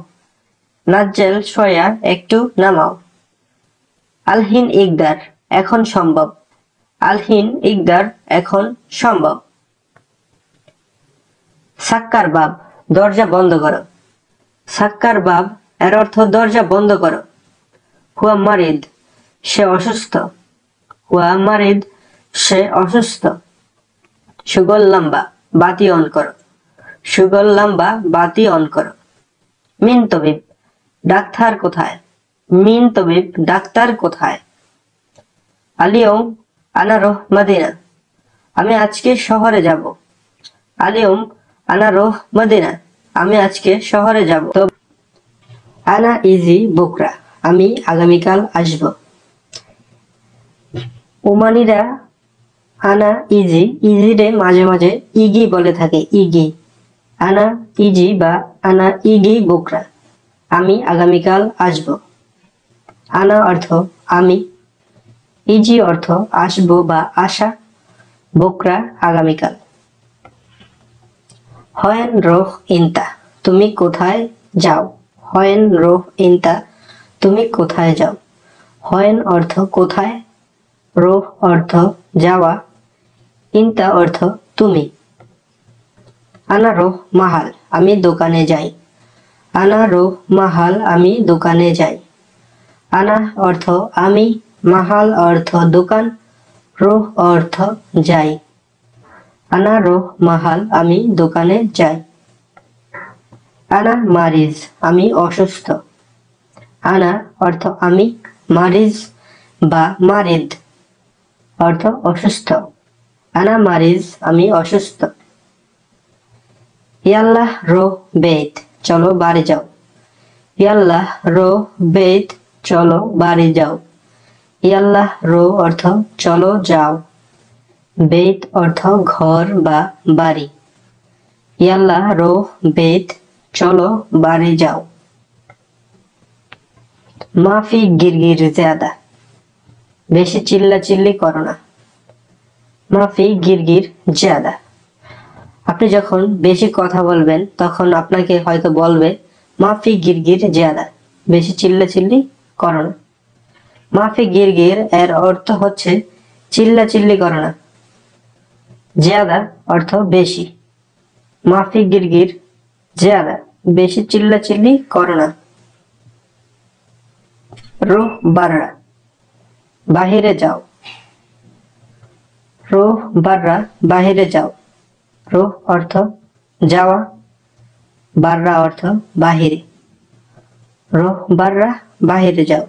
নাজ্জেল সয়া একটু নামাও। আলহিন ইকদার এখন সম্ভব। আলহিন ইকদার এখন সম্ভব। সাক্কার বাব দরজা বন্ধ করো। সাক্কার বাব এর অর্থ দরজা বন্ধ করো। হুয়া মারিদ সে অসুস্থ। হুয়া মারিদ সে অসুস্থ। সুগল লম্বা বাতি অন করো। সুগল লম্বা বাতি অন করো। মিন তবিব ডাক্তার কোথায়। মিন তবিব ডাক্তার কোথায়। আলিয়ম আনা রোহ মদিনা আমি আজকে শহরে যাব। আলিয়ম আনা রোহ মদিনা আমি আজকে শহরে যাব। তো আনা ইজি বুকরা আমি আগামীকাল আসব। ওমানিরা আনা ইজি ইজিরে মাঝে মাঝে ইগি বলে থাকে। ইগি আনা ইজি বা আনা ইগি বুকরা আমি আগামীকাল আসব। আনা অর্থ আমি। ইজি অর্থ আসবো বা আসা। বুকরা আগামীকাল। হয়েন রোহ ইনতা তুমি কোথায় যাও। হয়েন রোহ ইনতা তুমি কোথায় যাও। হয়েন অর্থ কোথায়। রোহ অর্থ যাওয়া। ইনতা অর্থ তুমি। আনা রোহ মাহাল আমি দোকানে যাই। আনা রোহ মাহাল আমি দোকানে যাই। আনা অর্থ আমি, মাহাল অর্থ দোকান, রোহ অর্থ যাই। আনা রোহ মাহাল আমি দোকানে যাই। আনা মারিজ আমি অসুস্থ। আনা অর্থ আমি, মারিজ বা মারিদ অর্থ অসুস্থ। আনা মারিজ আমি অসুস্থ। ইয়াল্লাহ রোহ বেত চলো বাড়ি যাও। ইয়াল্লাহ রোহ বেত চলো বাড়ি যাও। ইয়াল্লাহ রো অর্থ চলো যাও। বেত অর্থ ঘর বা বাড়ি। ইয়াল্লাহ রো বেত চলো বাড়ি যাও। মাফি গিরগির জ্যাদা বেশি চিল্লাচিল্লি করো না। মাফি গিরগির জ্যাদা, আপনি যখন বেশি কথা বলবেন তখন আপনাকে হয়তো বলবে মাফি গিরগির জ্যাদা, বেশি চিল্লাচিল্লি করো না। মাফি গিরগির এর অর্থ হচ্ছে চিল্লাচিল্লি করো না। জ্যাদা অর্থ বেশি। মাফি গিরগির জ্যাদা, বেশি চিল্লাচিল্লি করো না। রোহ বাররা বাহিরে যাও। রোহ বাররা বাহিরে যাও। রোহ অর্থ যাওয়া, বাররা অর্থ বাহিরে। রোহ বাররা বাহিরে যাও।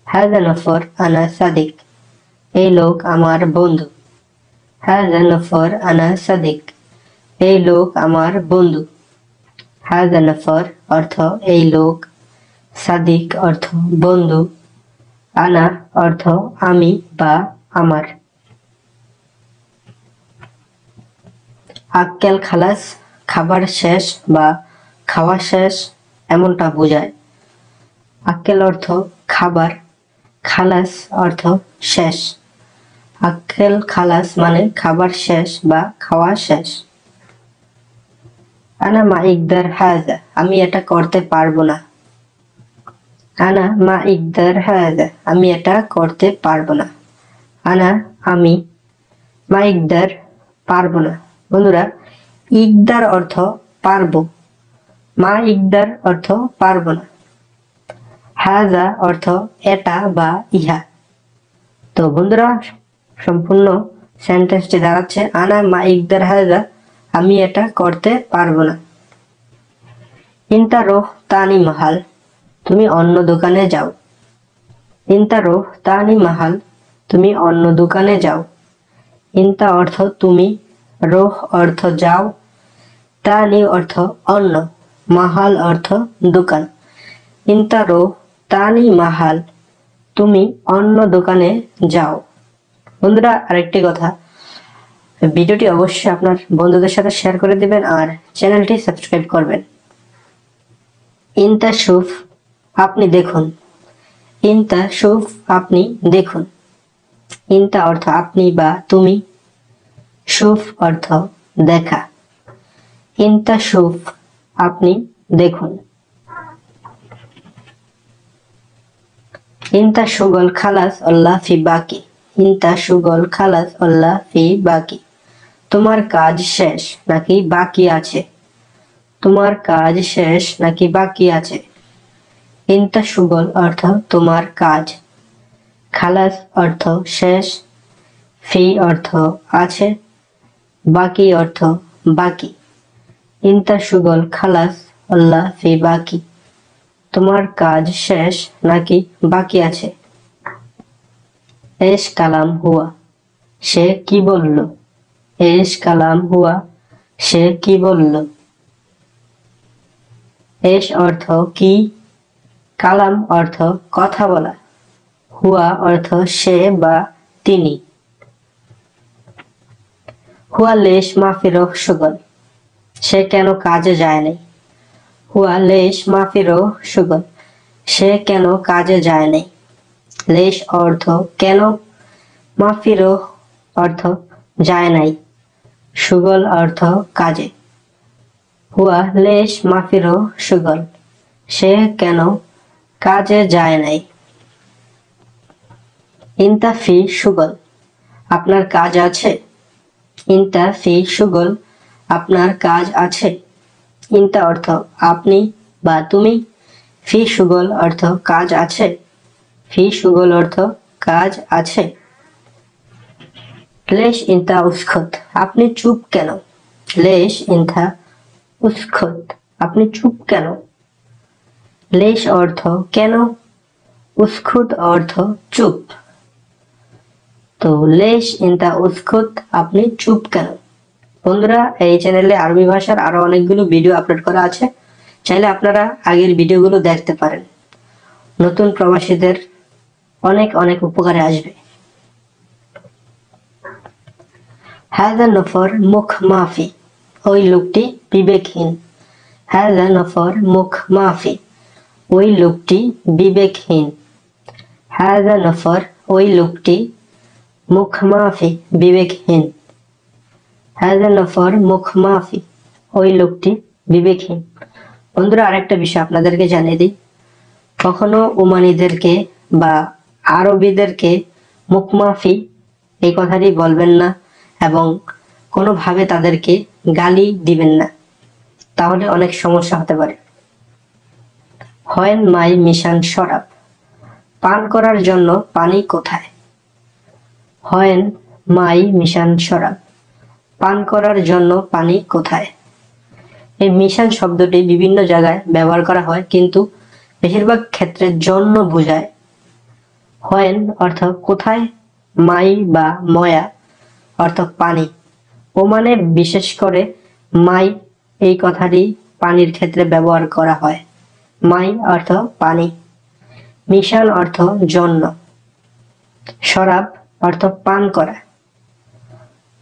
হাযা নফর আনা সাদিক এই লোক আমার বন্ধু। হাযা নফর আনা সাদিক এই লোক আমার বন্ধু। হাযা নফর অর্থ এই লোক, সাদিক অর্থ বন্ধু, আনা অর্থ আমি বা আমার। আক্কেল খালাস খাবার শেষ বা খাওয়া শেষ এমনটা বোঝায়। আক্কেল অর্থ খাবার, খালাস অর্থ শেষ। আক্কেল খালাস মানে খাবার শেষ বা খাওয়া শেষ। আনা মা ইকদার হাযা আমি এটা করতে পারবো না। আনা মা ইকদার হাযা আমি এটা করতে পারবো না। আনা আমি, মা ইকদার পারবো না। বন্ধুরা, ইকদার অর্থ পারবো, মা ইকদার অর্থ পারবো না। হাযা অর্থ এটা বা ইহা। তো বন্ধুরা, সম্পূর্ণ সেন্টেন্সটি দাঁড়াচ্ছে আনা মা ইকদার হাযা আমি এটা করতে পারবো না। ইনতা রোহ তানি মাহাল তুমি অন্য দোকানে যাও। ইনতা রোহ তানি মাহাল তুমি অন্য দোকানে যাও। ইনতা অর্থ তুমি, রোহ অর্থ যাও, তানি অর্থ অন্য, মাহাল অর্থ দোকান। ইনতা রোহ তানি মাহাল তুমি অন্য দোকানে যাও। বন্ধুরা, আরেকটি কথা, ভিডিওটি অবশ্যই আপনার বন্ধুদের সাথে শেয়ার করে দিবেন আর চ্যানেলটি সাবস্ক্রাইব করবেন। ইনতা শুফ আপনি দেখুন। ইনতা শুফ আপনি দেখুন। ইনতা অর্থ আপনি বা তুমি, শুফ অর্থ দেখা। ইনতা শুফ আপনি দেখুন। ইনতা শুগল খালাস আল্লাহ ফি বাকি। ইনতা শুগল খালাস আল্লাহ ফি বাকি তোমার কাজ শেষ নাকি বাকি আছে। তোমার কাজ শেষ নাকি বাকি আছে। ইনতা শুগল অর্থ তোমার কাজ, খালাস অর্থ শেষ, ফি অর্থ আছে, বাকি অর্থ বাকি। ইনতা শুগল খালাস আল্লাহ ফি বাকি তোমার কাজ শেষ নাকি বাকি আছে। এশ কালাম হুয়া সে কি বলল। এশ কালাম হুয়া সে কি বলল। এশ অর্থ কি, কালাম অর্থ কথা বলা, হুয়া অর্থ সে বা তিনি। হুয়া লেশ মাফিরো সুগল সে কেন কাজে যায় নাই। হুয়া লেশ মাফিরো সুগল সে কেন কাজে যায় নাই। লেশ অর্থ কেন, মাফিরো অর্থ যায় নাই, সুগল অর্থ কাজে। হুয়া লেশ মাফিরো সুগল সে কেন কাজে যায় নাই। ইনতা ফি সুগল আপনার কাজ আছে। ইনতা ফি সুগল আপনার কাজ আছে। ইনতা অর্থ আপনি বা তুমি। ফি সুগল অর্থ কাজ আছে। ফি সুগল অর্থ কাজ আছে। লেশ ইনতা উস্খুত আপনি চুপ কেন। লেশ ইনতা উস্খুত আপনি চুপ কেন। লেশ অর্থ কেন, উস্খুত অর্থ চুপ। তো লেশ ইনতা উস্খুত আপনি চুপ কেন। বন্ধুরা, এই চ্যানেলে আরবি ভাষার আরো অনেকগুলো ভিডিও আপলোড করা আছে, চাইলে আপনারা আগের ভিডিওগুলো দেখতে পারেন। নতুন প্রবাসীদের অনেক অনেক উপকারে আসবে। হাযা নফর মুখ মাফি ওই লোকটি বিবেকহীন। হাযা নফর মুখ মাফি ওই লোকটি বিবেকহীন। হাযা নফর ওই লোকটি মুখ মাফি বিবেকহীন। হাযা নফর মুখ মাফি ওই লোকটি বিবেকহীন। বন্ধুরা, আরেকটা বিষয় আপনাদেরকে জানিয়ে দিই, কখনো ওমানিদেরকে বা আরবিদেরকে মুখমাফি এই কথাটি বলবেন না এবং কোনোভাবে তাদেরকে গালি দিবেন না, তাহলে অনেক সমস্যা হতে পারে। হয়েন মাই মিশান শরাব পান করার জন্য পানি কোথায়। হয়েন মাই মিশান শরাব পান করার জন্য পানি কোথায়। এই মিশান শব্দটি বিভিন্ন জায়গায় ব্যবহার করা হয়, কিন্তু বেশিরভাগ ক্ষেত্রে জন্য বোঝায়। হয়েন অর্থ কোথায়, মাই বা ময়া অর্থ পানি। ওমানে বিশেষ করে মাই এই কথাটি পানির ক্ষেত্রে ব্যবহার করা হয়। মাই অর্থ পানি, মিশান অর্থ জন্য, শরাব অর্থ পান করা।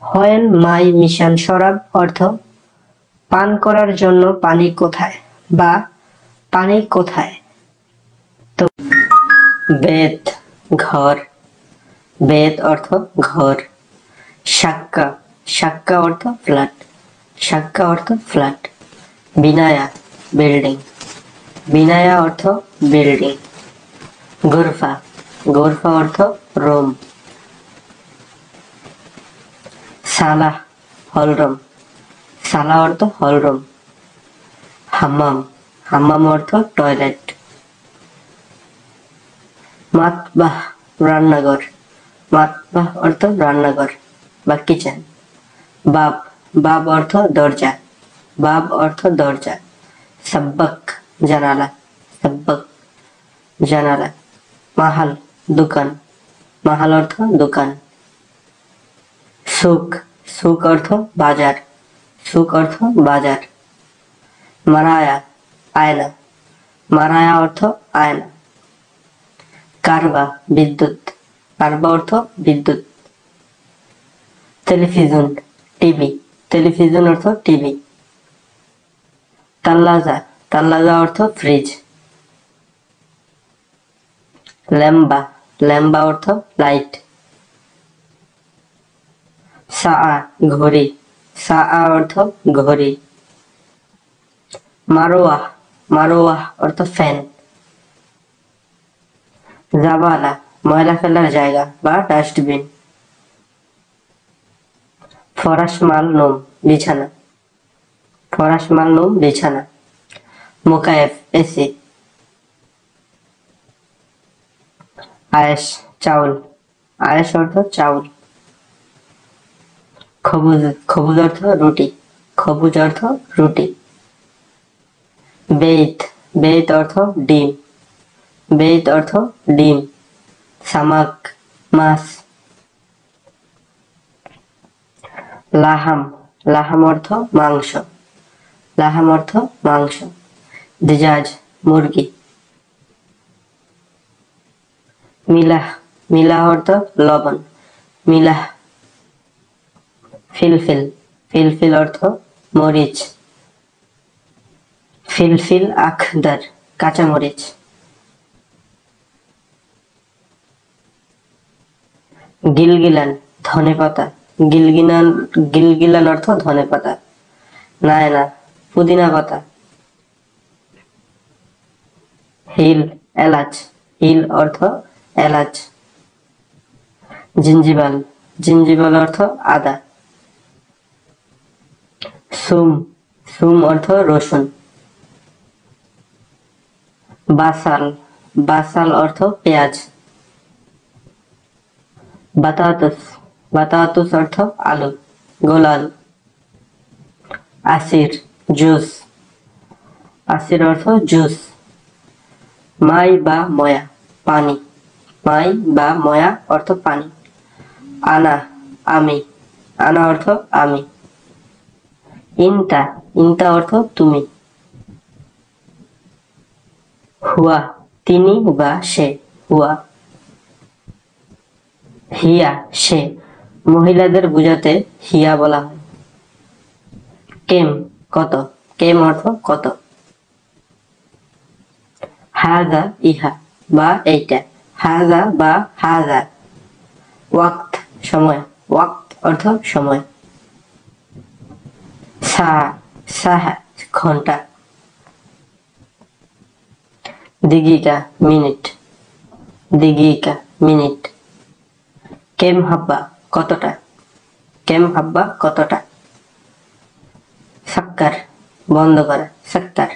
হয়েন মাই মিশান শরাব অর্থ পান করার জন্য পানি কোথায় বা পানি কোথায়। তো বেত ঘর, বেত অর্থ ঘর। শাক্কা, শাক্কা অর্থ ফ্ল্যাট, শাক্কা অর্থ ফ্ল্যাট। বিনায়া বিল্ডিং, বিনায়া অর্থ বিল্ডিং। গুরফা, গুরফা অর্থ রুম। সালাহ হলরুম, সালা অর্থ হলরুম। হাম্মাম, হাম্মাম অর্থ টয়লেট। মাতবাহ রান্নাঘর, মাতবাহ অর্থ রান্নাঘর বা কিচেন। বাব, বাব অর্থ দরজা, বাব অর্থ দরজা। সাব্বাক জানালা, সাব্বাক জানালা। মাহাল দোকান, মাহাল অর্থ দোকান। সুক, সুক অর্থ বাজার, সুক অর্থ বাজার। মারায়া আয়না, মারায়া অর্থ আয়না। কারবা বিদ্যুৎ, কারবা অর্থ বিদ্যুৎ। টেলিভিশন টিভি, টেলিভিশন অর্থ টিভি। তাল্লাজা, তাল্লাজা অর্থ ফ্রিজ। ল্যাম্বা, ল্যাম্বা অর্থ লাইট। সাআ ঘড়ি, সাআ অর্থ ঘড়ি। মারোয়াহ, মারোয়াহ অর্থ ফ্যান। জাবালা ময়লা ফেলার জায়গা বা ডাস্টবিন। ফরাশ মাল নোম বিছানা, ফরাশ মাল নোম বিছানা। মোকায়েফ এসি। আয়েশ চাউল, আয়েশ অর্থ চাউল। খবুজ, খবুজ অর্থ রুটি, খবুজ অর্থ রুটি। বেইত, বেইত অর্থ ডিম, বেইত অর্থ ডিম। সামাক মাছ। লাহাম, লাহাম অর্থ মাংস, লাহাম অর্থ মাংস। দিজাজ মুরগি। মিলাহ, মিলাহ অর্থ লবণ, মিলাহ। ফিলফিল, ফিলফিল অর্থ মরিচ, ফিলফিল আখদার কাঁচা মরিচ। গিলগিলান ধনেপাতা, গিলগিলান, গিলগিলান অর্থ ধনেপাতা। নায়না পুদিনা পাতা। হিল এলাচ, হিল অর্থ এলাচ। জিঞ্জিবাল, জিঞ্জিবাল অর্থ আদা। সুম, সুম অর্থ রসুন। বাসাল, বাসাল অর্থ পেঁয়াজ। বাতাতুস, বাতাতুস অর্থ আলু, গোল আলু। আসির, জুস, আসির অর্থ জুস। মাই বা ময়া, পানি, মাই বা ময়া অর্থ পানি। আনা, আমি, আনা অর্থ আমি। ইনতা, ইনতা অর্থ তুমি। হুয়া, তিনি বা সে, হুয়া। হিয়া, সে, মহিলাদের বোঝাতে হিয়া বলা হয়। কেম, কত, কেম অর্থ কত। হাজা, ইহা বা এইটা, হাজা বা হাজা। ওয়াক্ত, সময়, ওয়াক্ত অর্থ সময়। সা, সাহা, ঘন্টা। দিগিকা, মিনিট, দিগিকা, মিনিট। কেম হাব্বা, কতটা, কেম হাব্বা কতটা। সাক্কার, বন্ধ করা, সাক্কার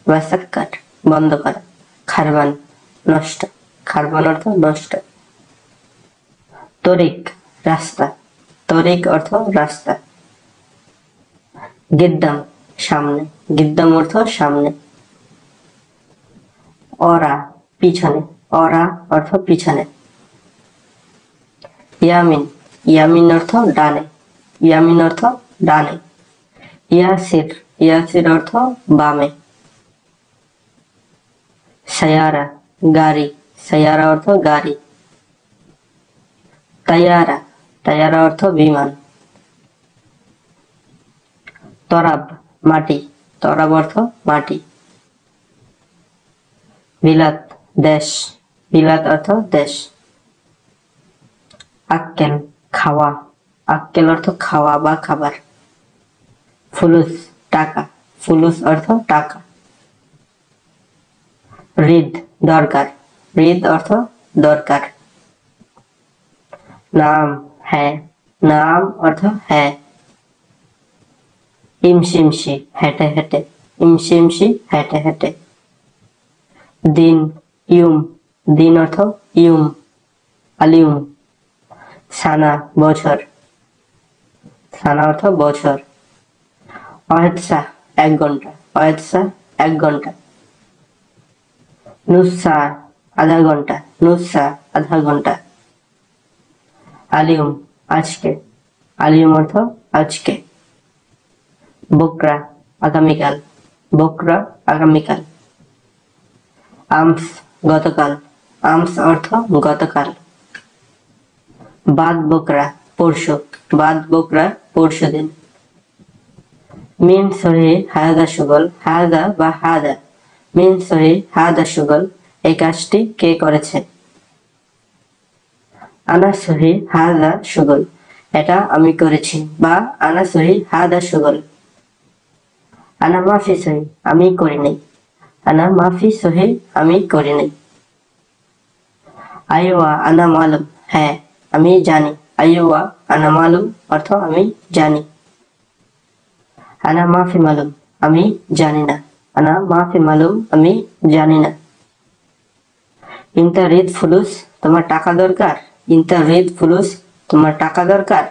বা সাক্কার, বন্ধ করা। খারবান, নষ্ট, খারবান অর্থ নষ্ট। তরিক, রাস্তা, তরিক অর্থ রাস্তা। গিদ্দাম, সামনে, গিদ্দাম অর্থ সামনে। অরা, পিছনে, অরা অর্থ পিছনে। ইয়ামিন, ইয়ামিন অর্থ ডানে, ইয়ামিন অর্থ ডানে। ইয়াসির, ইয়াসির অর্থ বামে। সায়ারা, গাড়ি, সায়ারা অর্থ গাড়ি। তায়ারা, তায়ারা অর্থ বিমান। তরাব, মাটি, তরাব অর্থ মাটি। বিলাত, দেশ, বিলাত অর্থ দেশ। আক্কেল, খাওয়া, আক্কেল অর্থ খাওয়া বা খাবার। ফুলুস, টাকা, ফুলুস অর্থ টাকা। রিদ, দরকার, রিদ অর্থ দরকার। নাম, হ্যাঁ, নাম অর্থ হ্যাঁ। ইমসিমসি, হেঁটে হেঁটে, ইমসিমসি, হেঁটে হেঁটে। দিন, ইউম, দিন অর্থ ইউম, আলিউম। সানা, বছর, সানা অর্থ বছর। অহেৎসা, এক ঘন্টা, অহেৎসা, এক ঘন্টা। নুসা, আধা ঘন্টা, নুসা, আধা ঘন্টা। আলিউম, আজকে, আলিউম অর্থ আজকে। বকরা, আগামীকাল, বকরা, আগামীকাল। আমস, গতকাল, আমস অর্থ গতকাল। বাদ বকরা, পরশু, বাদ বকরা, পরশু দিন। মিন সহি হাদা সুগল, হাদা বা হাদা, মিন সহি হাদা সুগল, এই কাজটি কে করেছে। আনা সহি হাদা সুগল, এটা আমি করেছি বা আনা সহি হাদা সুগল। আনা মাফি সহি, আমি করি নাই, আনা মাফি সহি, আমি করি নাই। আইওয়া আনা মালুম, হ্যাঁ আমি জানি, আইওয়া আনা মালুম অর্থ আমি জানি। আনা মাফি মালুম, আমি জানি না, আনা মাফি মালুম, আমি জানি না। ইনতা রিদ ফুলুস, তোমার টাকা দরকার, ইনতা রিদ ফুলুস, তোমার টাকা দরকার।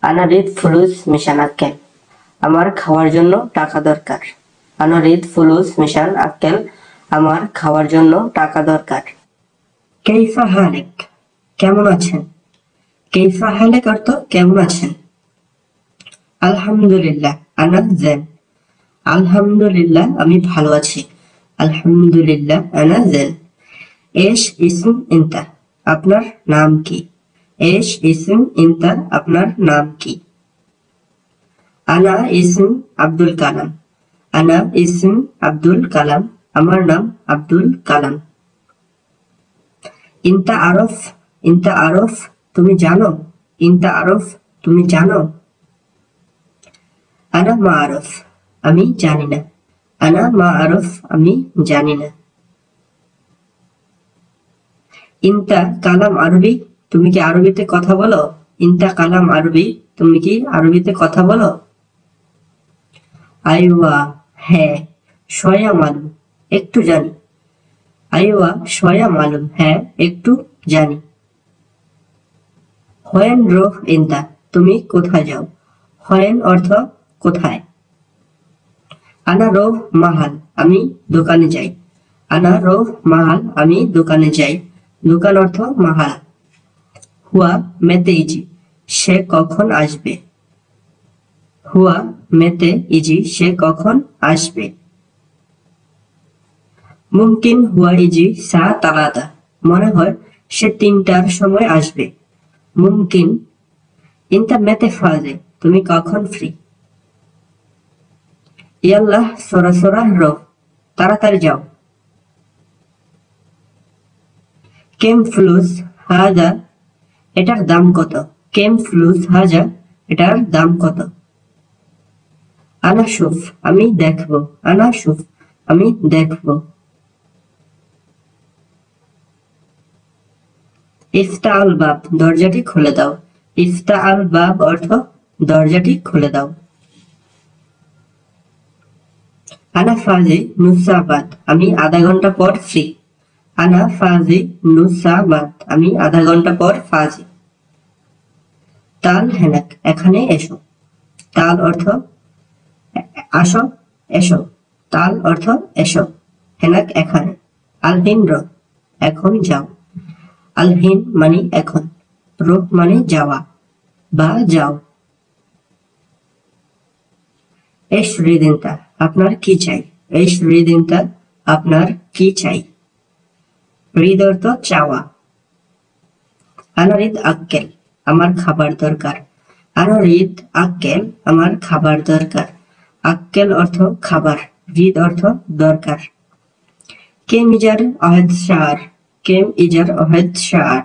আনা রিদ ফুলুস মিশান আক্কেল, আমার খাওয়ার জন্য টাকা দরকার। আনা রিদ ফুলুস মিশান আক্কেল, আমার খাওয়ার জন্য টাকা দরকার। কেইফা হালেক, কেমন আছেন, কেইফা হালেক অর্থ কেমন আছেন। আলহামদুলিল্লাহ, আনা জেন, আলহামদুলিল্লাহ আমি ভালো আছি, আলহামদুলিল্লাহ আনা জেন। এশ ইসম ইনতা, আপনার নাম কি, এশ ইসম ইনতা, আপনার নাম কি। আনা ইসম আব্দুল কালাম, আনা ইসম আব্দুল কালাম, আমার নাম আব্দুল কালাম। ইনতা আরফ, ইনতা আরফ, তুমি জানো, ইনতা আরফ, তুমি জানো। আনা মা আরফ, আমি জানি না, আনা মা আরফ, আমি জানি না। ইনতা কালাম আরবি, তুমি কি আরবিতে কথা বলো, ইনতা কালাম আরবি, তুমি কি আরবিতে কথা বলো? আইওয়া, হ্যাঁ। শয়া মালুম, একটু জানি। আইওয়া শয়া মালুম, হ্যাঁ একটু জানি। হোয়েন রোহ ইন্তা, তুমি কোথায় যাও? হোয়েন অর্থ কোথায়। আনা রোহ মাহাল, আমি দোকানে যাই। আনা রোহ মাহাল, আমি দোকানে যাই। দোকান অর্থ মাহাল। হুয়া মেতে ইজি, সে কখন আসবে। হুয়া মেতে ইজি, সে কখন আসবে। মুমকিন হুয়া ইজি সা তালাতা, মনে হয় সে 3টার সময় আসবে। মুমকিন। ইন্তা মেতে ফাজে, তুমি কখন ফ্রি। ইয়াল্লাহ সোরা সোরা রো, তাড়াতাড়ি যাও। কেম ফ্লুস হাজা, এটার দাম কত। কেম ফ্লুস হাজা, এটার দাম কত। আনা শুফ, আমি দেখবো। আনা শুফ, আমি দেখবো। ইফতা আল বাব, দরজাটি খুলে দাও। ইফতা আল বাব অর্থ দরজাটি খুলে দাও। আনা ফাজে নুসাবাদ, আমি আধা ঘন্টা পর ফ্রি। আনা ফাজে নুসাবাদ, আমি আধা ঘন্টা পর ফাজি। তাল হেনাক, এখানে এসো। তাল অর্থ আসো, এসো। তাল অর্থ এসো, হেনাক এখানে। আলহিন র, এখন যাও। আলহিন মানে এখন, রোহ মানে যাওয়া বা যাও। এস রিদিনতা, আপনার কি চাই। এস রিদিনতা, আপনার কি চাই। রিদ অর্থ চাওয়া। আনারিদ আক্কেল, আমার খাবার দরকার। আনারিদ আক্কেল, আমার খাবার দরকার। আক্কেল অর্থ খাবার, রিদ অর্থ দরকার। কেম ইজার অহেদ শার, কেম ইজার অহেদ শার,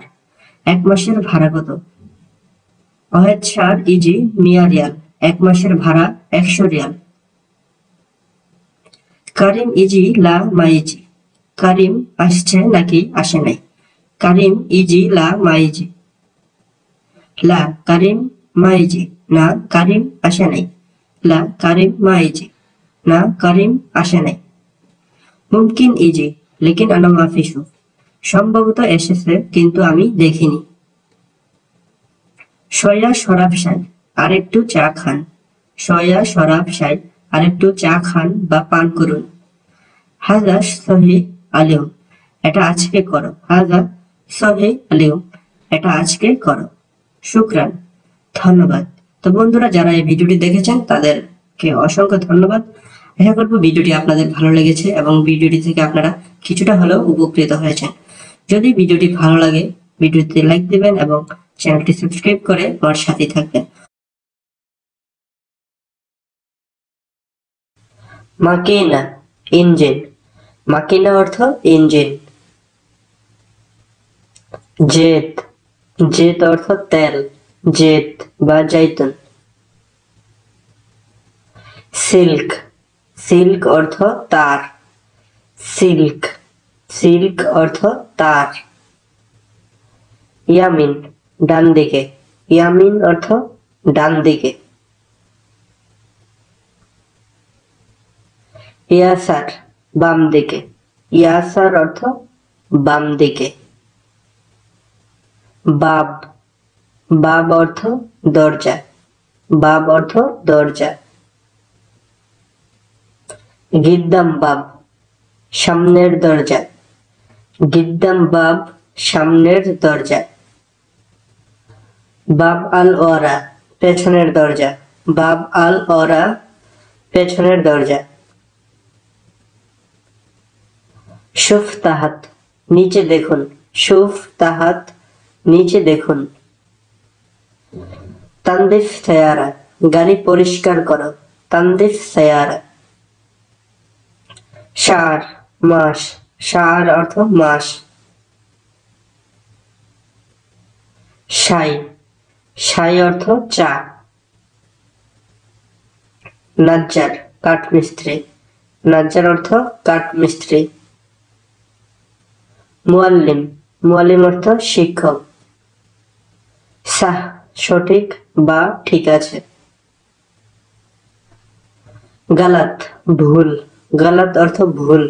1 মাসের ভাড়া কত। অহেদ শার ইজি মিয়া রিয়াল, 1 মাসের ভাড়া 100 রিয়াল। কারিম ইজি লা মাইজি, কারিম আসছে নাকি আসে নাই। কারিম ইজি লা মাইজি। লা কারিম মাইজি, না কারিম আসে নাই। লা কারিম মাইজি, না কারিম আসে নাই। মুমকিন ইজি লেকিন আনা মাফি শুফ, সম্ভবত এসেছে কিন্তু আমি দেখিনি। সয়া শরাব সাই, আরেকটু চা খান। সয়া শরাব সাই, আরেকটু চা খান বা পান করুন। হাজা সহি আলিম, এটা আজকে করো। হাজা সহি আলিম, এটা আজকে করো। শুকরান, ধন্যবাদ। তো বন্ধুরা, যারা এই ভিডিওটি দেখেছেন তাদেরকে অসংখ্য ধন্যবাদ। আশা করবো ভিডিওটি আপনাদের ভালো লেগেছে এবং ভিডিওটি থেকে আপনারা কিছুটা হলেও উপকৃত হয়েছেন। যদি ভিডিওটি ভালো লাগে ভিডিওতে লাইক দিবেন এবং চ্যানেলটি সাবস্ক্রাইব করে আমার সাথে থাকবেন। মাকিনা, ইঞ্জিন। মাকিনা অর্থ ইঞ্জিন। জেত, জেত অর্থ তেল, জেত বা জাইতুন। সিল্ক, সিল্ক অর্থ তার, সিল্ক, সিল্ক অর্থ তার। ইয়ামিন, ডান দিকে। ইয়ামিন অর্থ ডান দিকে। ইয়াসার, বাম দিকে। ইয়াসার অর্থ বাম দিকে। বাব, বাব অর্থ দরজা, বাব অর্থ দরজা। গিদ্দাম বাব, সামনের দরজা। গিদ্দাম বাব, সামনের দরজা। বাব আল ওয়ারা, পেছনের দরজা। বাব আল ওয়ারা, পেছনের দরজা। শুফ তাহাত, নিচে দেখুন। শুফ তাহাত, নিচে দেখুন। তানদিফ সায়ারা, গাড়ি পরিষ্কার করো। তানদিফ সায়ারা। শার, মাস। শার অর্থ মাস। শাই, শাই অর্থ চা। নাজ্জার, কাঠমিস্ত্রি। নাজ্জার অর্থ কাঠমিস্ত্রি। মুআল্লিম, মুআল্লিম অর্থ শিক্ষক। সাহ, সঠিক বা ঠিক আছে। গালাত ভুল, গালাত অর্থ ভুল।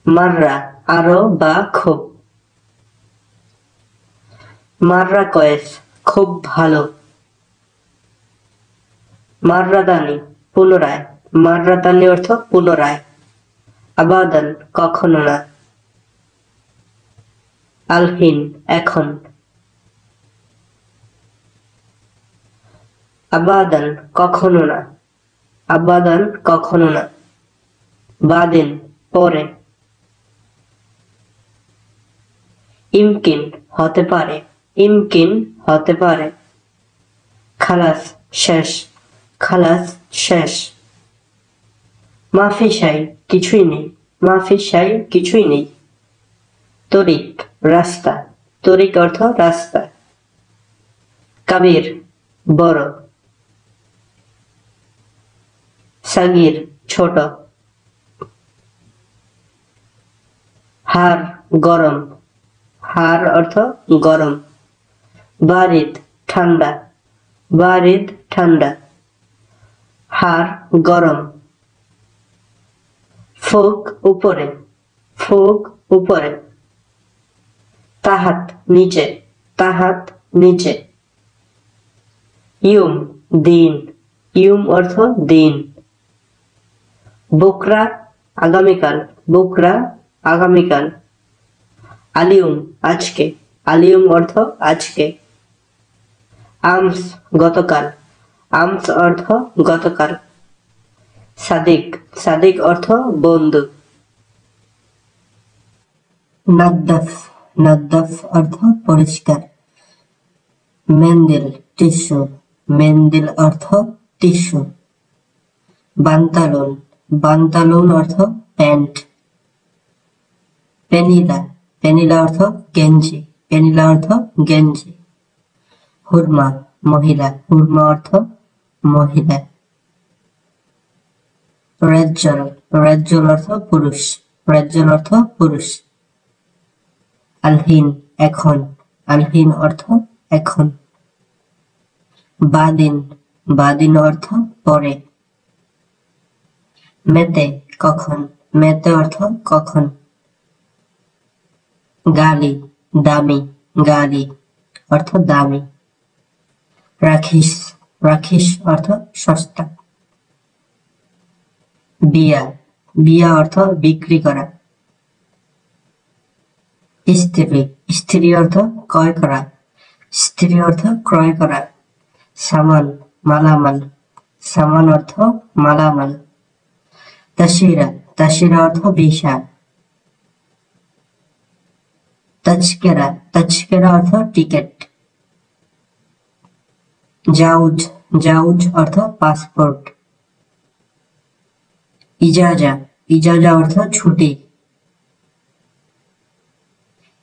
মাররা আরো বা খুব, মাররা কয়েস খুব ভালো। মাররাদানি পুনরায়, মাররাদানি অর্থ পুনরায়। আবাদান কখনো না। আলহিন এখন। আবাদান কখনো না, আবাদান কখনো না। বাদিন পরে। ইমকিন হতে পারে, ইমকিন হতে পারে। খালাস শেষ, খালাস শেষ। মাফি শাই কিছুই নেই, মাফি শাই কিছুই নেই। তরিক রাস্তা, তরিক অর্থ রাস্তা। কাবির বড়। সাগির ছোট। হার গরম, হার অর্থ গরম। বারিদ ঠান্ডা, বারিদ ঠান্ডা। হার গরম। ফুক উপরে, ফুক উপরে। তাহাত নিচে, তাহাত নিচে। ইউম দিন, ইউম অর্থ দিন। বুকরা আগামীকাল, বুকরা আগামীকাল। আলিউম আজকে, আলিউম অর্থ আজকে। আমস গতকাল, আমস অর্থ গতকাল। সাদিক, সাদিক অর্থ বন্ধু। নাদ্দাফ, নাদ্দাফ অর্থ পরিষ্কার। মেন্দিল টিস্যু, মেন্দিল অর্থ টিস্যু। বান্তালুন, বান্তালুন অর্থ প্যান্ট। পেনিলা, পেনিলা অর্থ গেঞ্জি, পেনিলা অর্থ গেঞ্জি। হুরমা মহিলা, হুরমা অর্থ মহিলা। রাজ্জল, রাজ্জল অর্থ পুরুষ, রাজ্জল অর্থ পুরুষ। আলহিন এখন, আলহিন অর্থ এখন। বাদিন, বাদিন অর্থ পরে। মেতে কখন, মেতে অর্থ কখন। গালি দামি, গালি অর্থ দামি। রাখিস, রাখিস অর্থ সস্তা। বিয়া, বিয়া অর্থ বিক্রি করা। স্ত্রী, স্ত্রী অর্থ ক্রয় করা, স্ত্রী অর্থ ক্রয় করা। সামান মালামাল, সামান অর্থ মালামাল। তাসিরা, তাসিরা অর্থ ভিসা। তাজকেরা, তাজকেরা অর্থ টিকেট। জাউজ, জাউজ অর্থ পাসপোর্ট। ইজাজা, ইজাজা অর্থ ছুটি।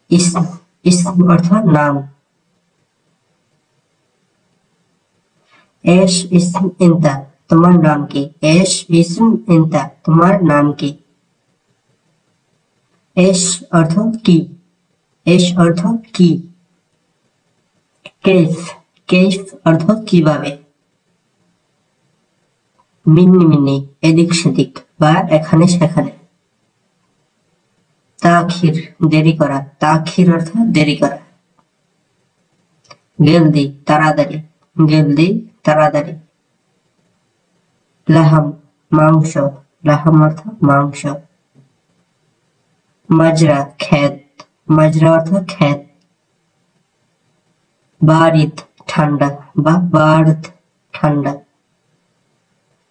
ইসম, ইসম অর্থ নাম। এশ ইসম ইনতা তোমার নাম কি, এশ ইসম ইনতা তোমার নাম কি। এশ অর্থ কি, এশ অর্থ কি। কেফ, কেফ অর্থ কিভাবে। মিন্নি মিন্নি এদিক সেদিক বা এখানে সেখানে। তাখির দেরি করা, তাখির অর্থ দেরি করা। জলদি তাড়াতাড়ি, জলদি তাড়াতাড়ি। লাহাম মাংস, লাহাম অর্থ মাংস। মাজরা ক্ষেত, মাজরা অর্থ ক্ষেত। বারিদ ঠান্ডা বা বার্দ ঠান্ডা।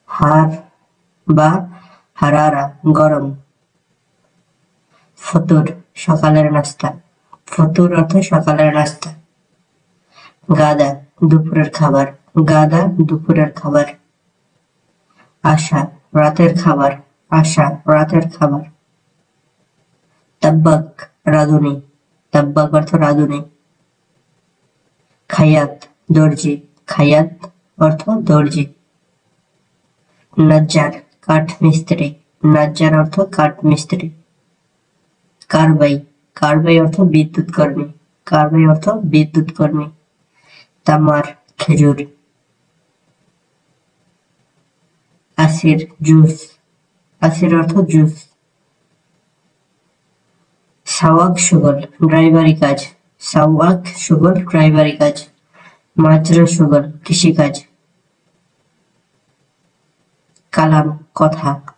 হার বা হারারা গরম। ফতুর সকালের নাস্তা, ফতুর অর্থ সকালের নাস্তা। গাদা দুপুরের খাবার, গাদা দুপুরের খাবার। আশা রাতের খাবার, আশা রাতের খাবার। তাব্বাক রাঁধুনি, তাব্বাক অর্থ রাঁধুনি। খায়াত দর্জি, খায়াত অর্থ দর্জি। নাজ্জার কাঠ মিস্ত্রি, নাজ্জার অর্থ কাঠ মিস্ত্রি। কারবাই, কারবাই অর্থ বিদ্যুৎ কর্মী, কারবাই অর্থ বিদ্যুৎ কর্মী। তামার খেজুর। আসির জুস, আসির অর্থ জুস। সাওয়াক সুগল ড্রাইভারি কাজ, সাওয়াক সুগল ড্রাইভারি কাজ। মাজরা সুগল কৃষিকাজ। কালাম কথা।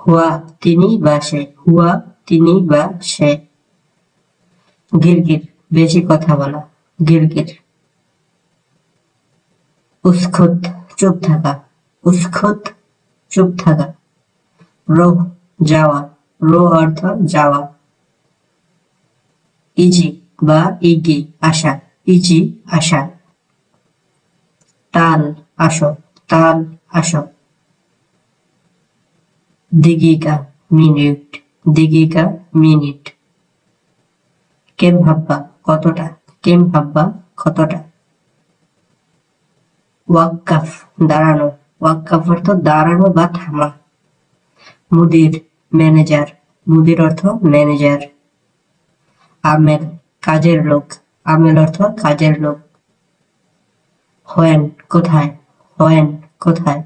হুয়া তিনি বা সে, হুয়া তিনি বা সে। গিরগির বেশি কথা বলা, গিরগির। উস্খুত চুপ থাকা, উস্খুত চুপ থাকা। রোহ যাওয়া, রো অর্থ যাওয়া। ইজি বা ইগি আসা, ইজি আসা। তাল আসো, তাল আসো। দিগিকা মিনিট, দিগিকা মিনিট। কেম হাব্বা কতটা, কেম হাব্বা কতটা। ওয়াক্কাফ দাঁড়ানো, ওয়াক্কাফ অর্থ দাঁড়ানো বা থামা। মুদির ম্যানেজার, মুদির অর্থ ম্যানেজার। আমেল কাজের লোক, আমেল অর্থ কাজের লোক। হোয়েন কোথায়, হোয়েন কোথায়।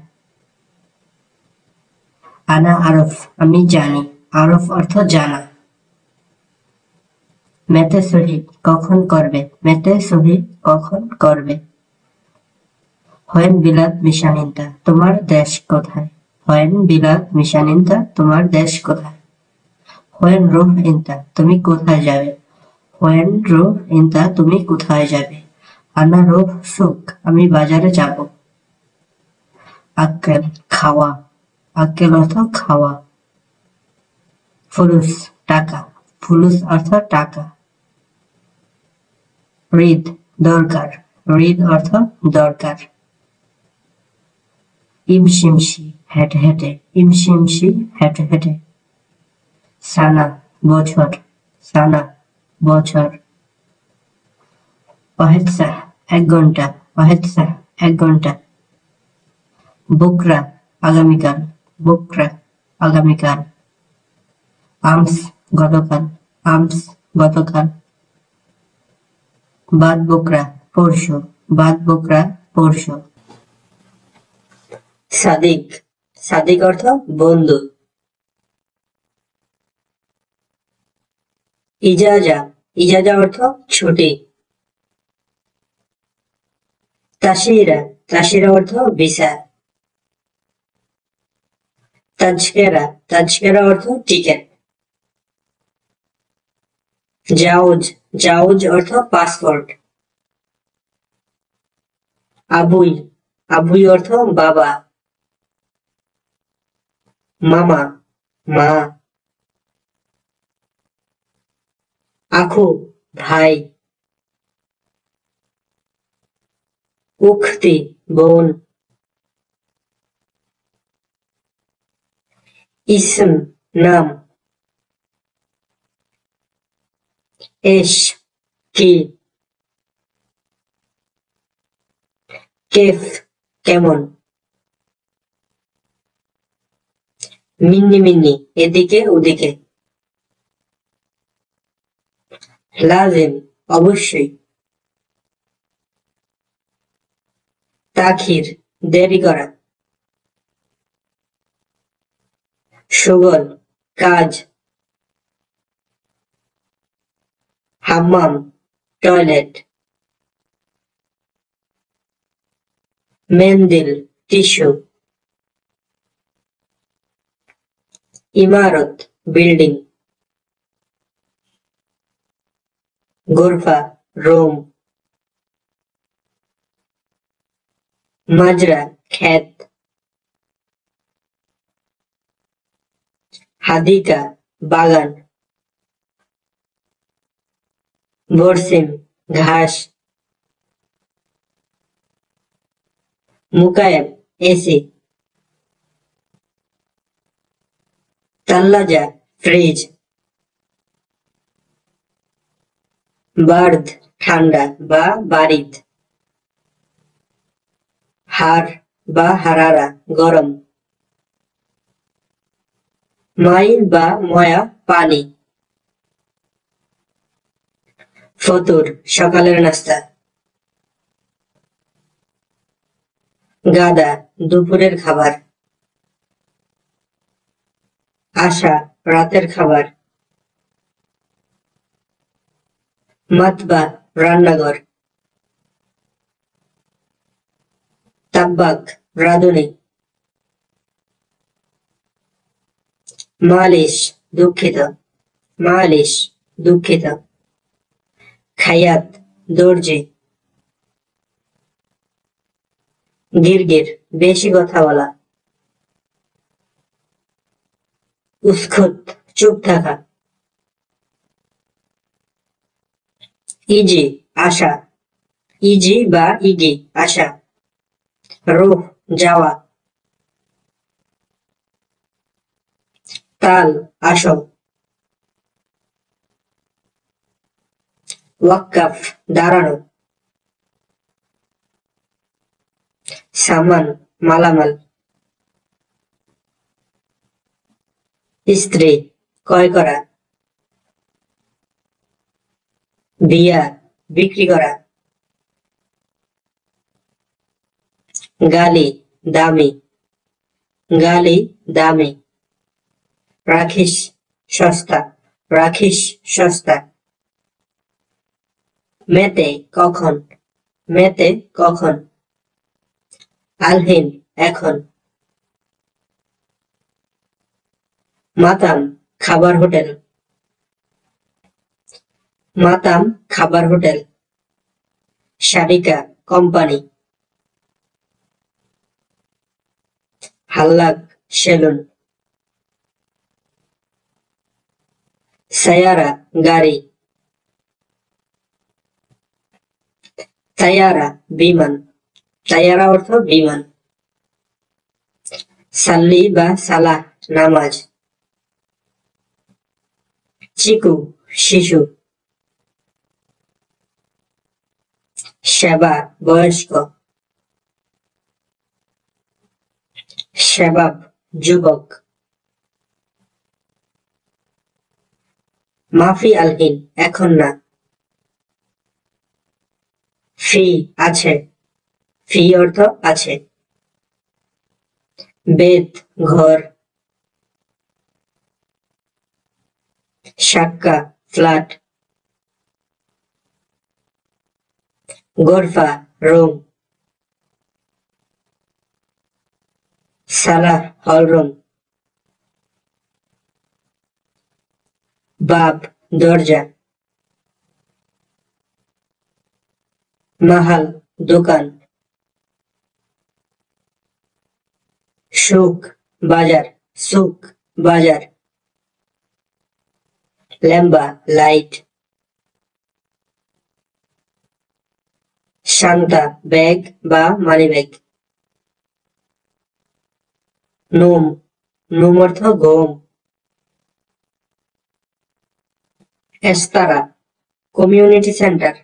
আনা আরফ আমি জানি, আরফ অর্থ জানা। মেতে সহি কখন করবে, মেতে সহি কখন করবে। হোয়েন বিলাদ মিশানিন্দা তোমার দেশ কোথায়, হোয়েন বিলাদ মিশানিন্দা তোমার দেশ কোথায়। হোয়েন রুহ ইন্তা তুমি কোথায় যাবে, হোয়েন রুহ ইন্তা তুমি কোথায় যাবে। আনা রুহ সুক আমি বাজারে যাব। আক্কেল খাওয়া, আক্কেল অর্থ খাওয়া। ফুলুস টাকা, ফুলুস অর্থ টাকা। রিদ দরকার, রিদ অর্থ দরকার। ইমশিমশি হেঁটে হেঁটে, ইমশিমশি হেঁটে হেঁটে। সানা বছর, সানা বছর। ওয়াহেদ সাহ এক ঘন্টা, ওয়াহেদ সাহ এক ঘন্টা। বুকরা আগামীকাল, বুকরা আগামীকাল। আমস গতকাল, আমস গতকাল। বাদ বকরা পরশু, বাদ বকরা পরশু। সাদিক, সাদিক অর্থ বন্ধু। ইজাজা, ইজাজা অর্থ ছুটি। তাশিরা, তাশিরা অর্থ ভিসা। তাজকেরা, তাজকেরা অর্থ টিকেট। জাউজ, জাউজ অর্থ পাসপোর্ট। আবুই, আবুই অর্থ বাবা। মামা, মা। আখু ভাই। উখতি বোন। ইসম নাম। এশ কি। কেফ কেমন। মিন্নি মিন্নি এদিকে ওদিকে। লাজিম অবশ্যই। তাখির দেরি করা। সুগল কাজ। হাম্মাম টয়লেট। মেন্দিল টিস্যু। ইমারত বিল্ডিং। গোরফা রুম। মাজরা ক্ষেত। হাদিকা বাগান। বরসিম ঘাস। মুকায়েব এসি। তাল্লাজা ফ্রিজ। বার্দ ঠান্ডা বা বারিদ। হার বা হারারা গরম। মাই বা ময়া পানি। ফতুর সকালের নাস্তা। গাদা দুপুরের খাবার। আশা রাতের খাবার। মাতবা রান্নাঘর। তাব্বাক রাঁধুনি। মালিশ দুঃখিত। মালিশ দুঃখিত। খায়াত দর্জি। গিরগির বেশি কথা বলা। উস্কুত চুপ থাকা। ইজি আশা। ইজি বা ইগি আশা। রুহ যাওয়া। তাল আসো। ওয়াক্কাফ দাঁড়ানো। সামান মালামাল। স্ত্রী ক্রয় করা। বিয়া বিক্রি করা। গালি দামি। গালি দামি। রাখিস সস্তা। রাখিস সস্তা। মেতে কখন। মেতে কখন। আলহিন এখন। মাতাম খাবার হোটেল। মাতাম খাবার হোটেল। শারিকা কোম্পানি। হাল্লাক সেলুন। সায়ারা গাড়ি। তায়ারা বিমান। তায়ারা অর্থ বিমান। সাল্লি বা সালাহ নামাজ। চিকু শিশু। সেবা বয়স্ক। শেবাব যুবক। মাফি আলহিন এখন না। ফি আছে। ফি অর্থ আছে। বেত ঘর। শাক্কা ফ্ল্যাট। গোরফা রুম। সালাহ হলরুম। বাব দরজা। মাহাল দোকান। সুক বাজার। সুক বাজার। ল্যাম্বা লাইট। শান্তা ব্যাগ বা মানি ব্যাগ। নুম নুম অর্থ গম। এস্তারা কমিউনিটি সেন্টার।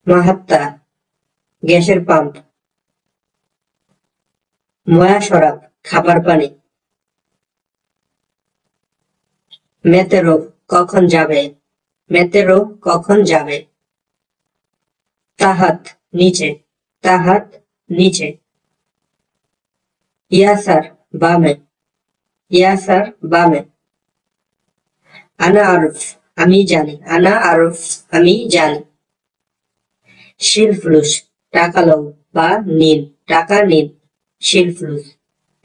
মাহাত্তা গ্যাসের পাম্প। ময়া শরাব খাবার পানি। মেতেরো কখন যাবে। মেতেরো কখন যাবে। তাহাত নিচে। তাহাত নিচে। ইয়াসার বামে। ইয়াসার বামে। আনা আরফ আমি জানি। আনা আরফ আমি জানি। শিলফ্লুস টাকা লও বা নিন। টাকা নিন। শিলফ্লুস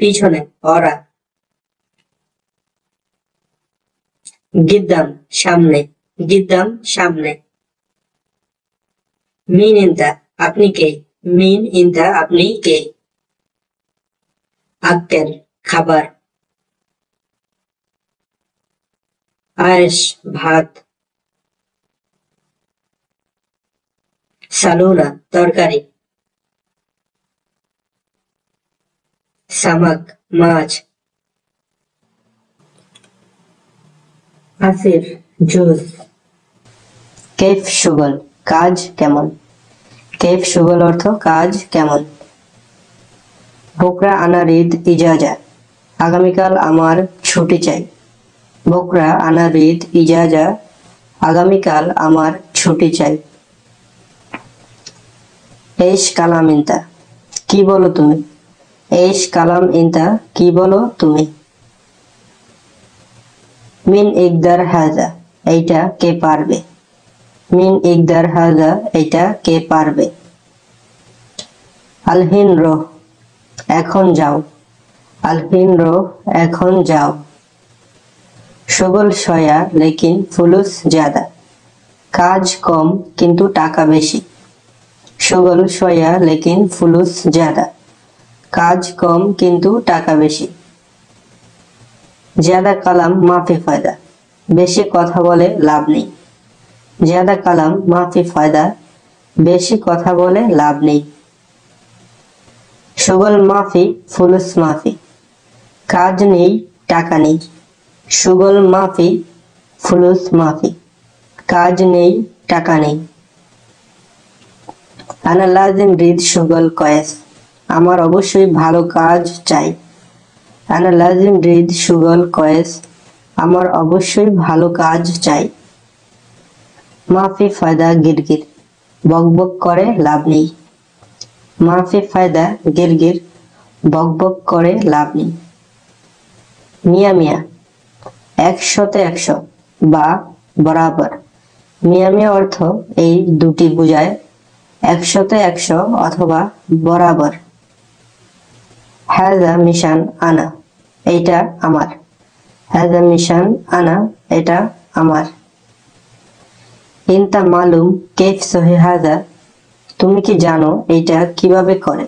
পিছনে ওরা। গিদ্দাম সামনে। গিদ্দাম সামনে। মিন ইনতা আপনি কে। মিন ইনতা আপনি কে। আক্কেল খাবার। আয়েশ ভাত। সালুনা তরকারি। সামাক মাছ। আসির জুস। কেফ সুগল কাজ কেমন। কেফ সুগল অর্থ কাজ কেমন। বোকরা আনার ঈদ ইজাজা আগামীকাল আমার ছুটি চাই। বোকরা আনার ঈদ ইজাজা আগামীকাল আমার ছুটি চাই। এইশ কালাম ইনতা, কি বলো তুমি? এইশ কালাম ইনতা, কি বলো তুমি? মিন ইকদার হাজা, এইটা কে পারবে? মিন ইকদার হাজা, এইটা কে পারবে? আলহিন রোহ, এখন যাও। আলহিন রোহ, এখন যাও। শুগল শয়া লেকিন ফুলুস জ্যাদা, কাজ কম কিন্তু টাকা বেশি। শুগল শয়া লেকিন ফুলুস জ্যাদা, কাজ কম কিন্তু টাকা বেশি। জ্যাদা কালাম মাফি ফায়দা, বেশি কথা বলে লাভ নেই। জ্যাদা কালাম মাফি ফায়দা, বেশি কথা বলে লাভ নেই। শুগল মাফি ফুলুস মাফি, কাজ নেই টাকা নেই। শুগল মাফি ফুলুস মাফি, কাজ নেই টাকা নেই। আনা লাজিম রিদ শুগল কয়েস, আমার অবশ্যই ভালো কাজ চাই। আনা লাজিম রিদ শুগল কয়েস, আমার অবশ্যই ভালো কাজ চাই। মাফি ফায়দা গিরগির, বকবক করে লাভ নেই। মাফি ফায়দা গিরগির, বকবক করে লাভ নেই। মিয়া মিয়া, 100-তে 100 বা বরাবর। মিয়া মিয়া অর্থ এই দুটি বোঝায় 100-তে 100 অথবা বরাবর। হাজা মিশান আনা, এইটা আমার। হাজা মিশান আনা, এটা আমার। ইনতা মালুম কেফ সহি হাজা, তুমি কি জানো এটা কিভাবে করে?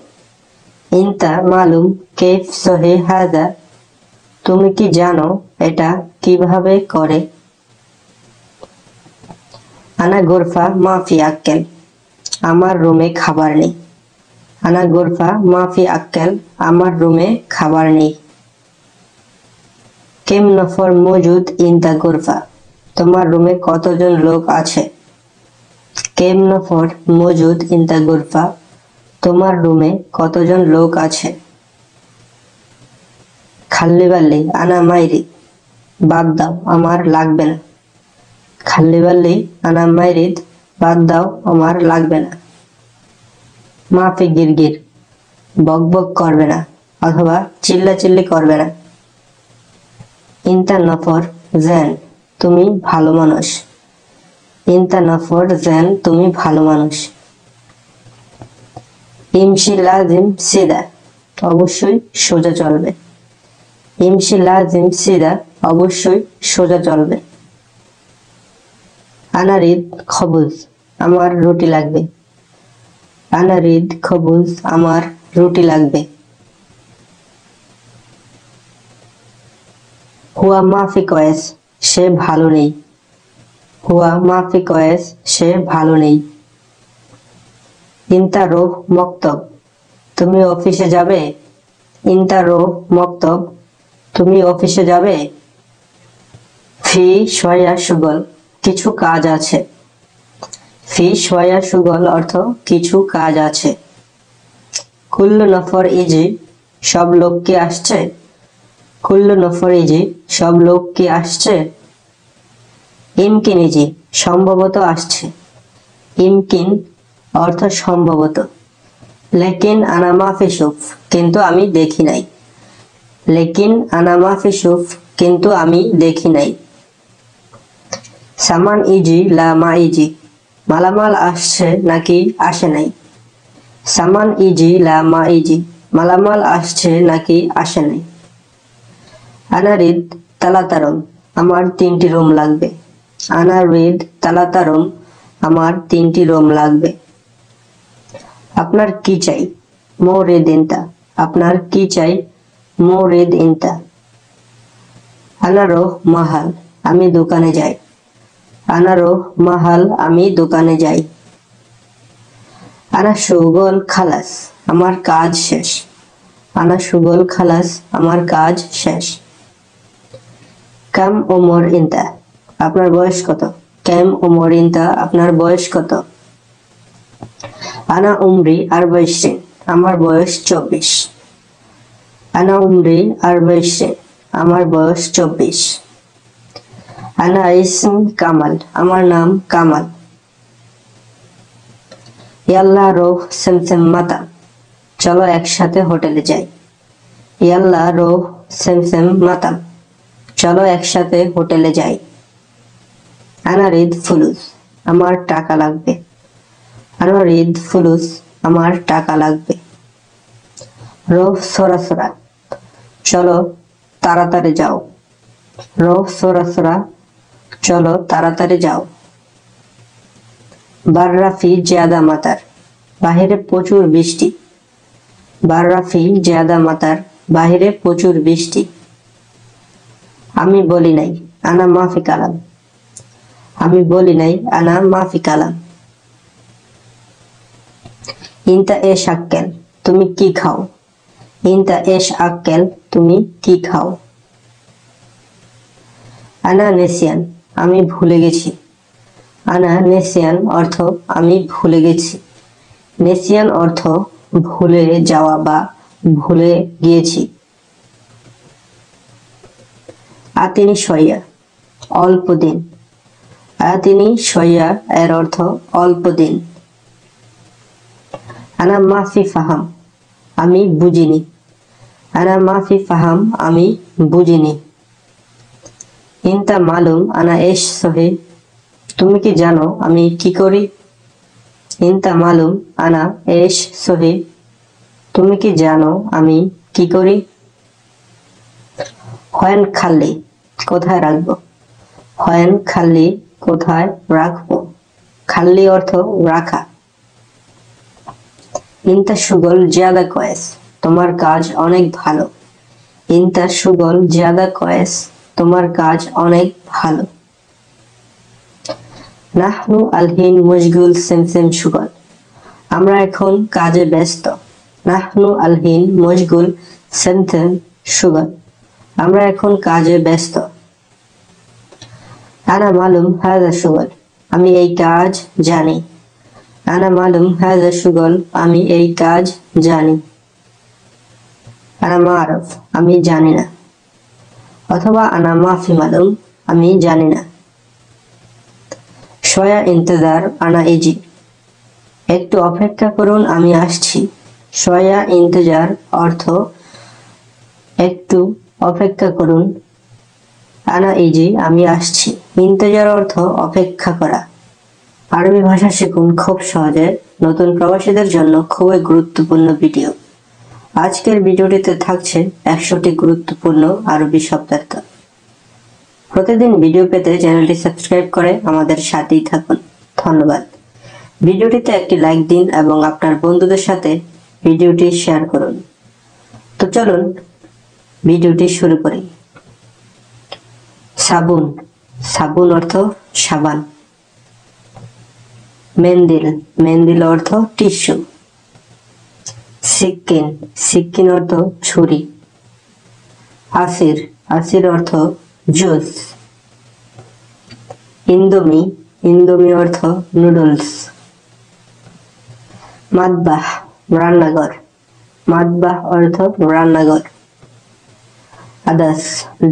ইনতা মালুম কেফ সহি হাজা, তুমি কি জানো এটা কিভাবে করে? আনা গোরফা মাফি আক্কেল, আমার রুমে খাবার নেই। আনা গোরফা মাফি আক্কেল, আমার রুমে খাবার নেই। কেম নফর মজুদ ইনতা গোরফা, তোমার রুমে কতজন লোক আছে? কেম নফর মজুদ ইনতা গোরফা, তোমার রুমে কতজন লোক আছে? খাল্লি বাল্লি আনা মাইরি, বাদ দাও আমার লাগবে না। খাল্লি বাল্লি আনা মাইরিদ, বাদ দাও আমার লাগবে না। মাফি গিরগির, বকবক করবে না অথবা চিল্লাচিল্লি করবে না। ইনতা নফর জেন, তুমি ভালো মানুষ। ইনতা নফর জেন, তুমি ভালো মানুষ। ইমশি লাজিম সিদা, অবশ্যই সোজা চলবে। ইমশি লাজিম সিদা, অবশ্যই সোজা চলবে। আনা রিদ খবুজ, আমার রুটি লাগবে। আনা রিদ খবুজ, আমার রুটি লাগবে। হুয়া মাফি কয়েস, সে ভালো নেই। হুয়া মাফি কয়েস, সে ভালো নেই। ইনতা রোহ মক্তব, তুমি অফিসে যাবে। ইনতা রোহ মক্তব, তুমি অফিসে যাবে। ফি শয়া শুগল, কিছু কাজ আছে। ফি শয়া শুগল অর্থ কিছু কাজ আছে। কুল্লু নফর ইজি, সব লোক কি আসছে? কুল্লু নফর ইজি, সব লোক কি আসছে? ইমকিন ইজি, সম্ভবত আসছে। ইমকিন অর্থ সম্ভবত। লেকিন আনা মাফি শুফ, কিন্তু আমি দেখি নাই। লেকিন আনা মাফি শুফ, কিন্তু আমি দেখি নাই। সামান ইজি লা মা ইজি, মালামাল আসছে নাকি আসে নাই। সামান ইজি লা মা ইজি, মালামাল আসছে নাকি আসে নাই। আনা রিদ তালাতারম, আমার 3টি রুম লাগবে। আনা রিদ তালাতারম, আমার 3টি রুম লাগবে। আপনার কি চাই? মো রিদ ইনতা, আপনার কি চাই? মো রিদ ইনতা। আনা রোহ মাহাল, আমি দোকানে যাই। আনা রোহ মাহাল, আমি দোকানে যাই। আনা শুগল খালাস, আমার কাজ শেষ। আনা শুগল খালাস, আমার কাজ শেষ। কাম ওমর ইনতা, আপনার বয়স কত? কাম ওমর ইনতা, আপনার বয়স কত? আনা উমরি 24, আমার বয়স 24। আনা উমরি 24, আমার বয়স 24। আনা ইসম কামাল, আমার নাম কামাল। ইয়াল্লা রোহ সেমসেম মাতা, চলো একসাথে হোটেলে যাই। ইয়াল্লা রোহ সেমসেম মাতা, চলো একসাথে হোটেলে যাই। আনা রিদ ফুলুস, আমার টাকা লাগবে। আনা রিদ ফুলুস, আমার টাকা লাগবে। রোহ সরাসরা, চলো তাড়াতাড়ি যাও। রোহ সরাসরা, চলো তাড়াতাড়ি যাও। বাররাফি জিয়াদা মাতার, বাহিরে প্রচুর বৃষ্টি। বাররাফি জিয়াদা মাতার, বাহিরে প্রচুর বৃষ্টি। আমি বলি নাই, আনা মাফি কালাম। আমি বলি নাই, আনা মাফি কালাম। ইনতা এশ আক্কেল, তুমি কি খাও। ইনতা এশ আক্কেল, তুমি কি খাও। আনা নেসিয়ান, আমি ভুলে গেছি। আনা নেসিয়ান অর্থ আমি ভুলে গেছি। নেসিয়ান অর্থ ভুলে যাওয়া বা ভুলে গিয়েছি। আতিনি সইয়া, অল্প দিন। আতিনি সইয়া এর অর্থ অল্প দিন। আনা মাফি ফাহাম, আমি বুঝিনি। আনা মাফি ফাহাম, আমি বুঝিনি। ইনতা মালুম আনা এশ সহি, তুমি কি জানো আমি কি করি। ইনতা মালুম আনা এশ সহি, তুমি কি জানো আমি কি করি। হয়েন খাল্লি, কোথায় রাখবো। হয়েন খাল্লি, কোথায় রাখবো। খাল্লি অর্থ রাখা। ইনতা সুগল জিয়াদা কয়েস, তোমার কাজ অনেক ভালো। ইনতা সুগল জিয়াদা কয়েস, তোমার কাজ অনেক ভালো। নাহনু আলহিন মশগুল সেমসেম সুগল, আমরা এখন কাজে ব্যস্ত। নাহনু আলহিন মশগুল সেমসেম সুগল, আমরা এখন কাজে ব্যস্ত। আনা মালুম হাযা সুগল, আমি এই কাজ জানি। আনা মালুম হাযা সুগল, আমি এই কাজ জানি। আনা মারুফ, আমি জানি না। অথবা আনা মাফি মালুম, আমি জানি না। শয়া ইন্তজার আনা ইজি, একটু অপেক্ষা করুন আমি আসছি। শয়া ইন্তজার অর্থ একটু অপেক্ষা করুন। আনা ইজি, আমি আসছি। ইন্তজার অর্থ অপেক্ষা করা। আরবি ভাষা শিখুন খুব সহজে, নতুন প্রবাসীদের জন্য খুবই গুরুত্বপূর্ণ ভিডিও। আজকের ভিডিওটিতে থাকছে 100টি গুরুত্বপূর্ণ আরবি শব্দার্থ। প্রতিদিন ভিডিও পেতে চ্যানেলটি সাবস্ক্রাইব করে আমাদের সাথেই থাকুন। ধন্যবাদ। ভিডিওটিতে একটি লাইক দিন এবং আপনার বন্ধুদের সাথে ভিডিওটি শেয়ার করুন। তো চলুন ভিডিওটি শুরু করি। সাবুন, সাবুন অর্থ সাবান। মেন্দিল, মেন্দিল অর্থ টিস্যু। সিক্কিন, সিক্কিন অর্থ ছুরি। আসির, আসির অর্থ জুস। ইন্দোমি, ইন্দোমি অর্থ নুডলস। মাতবাহ, রান্নাঘর। মাতবাহ অর্থ রান্নাঘর। আদাস,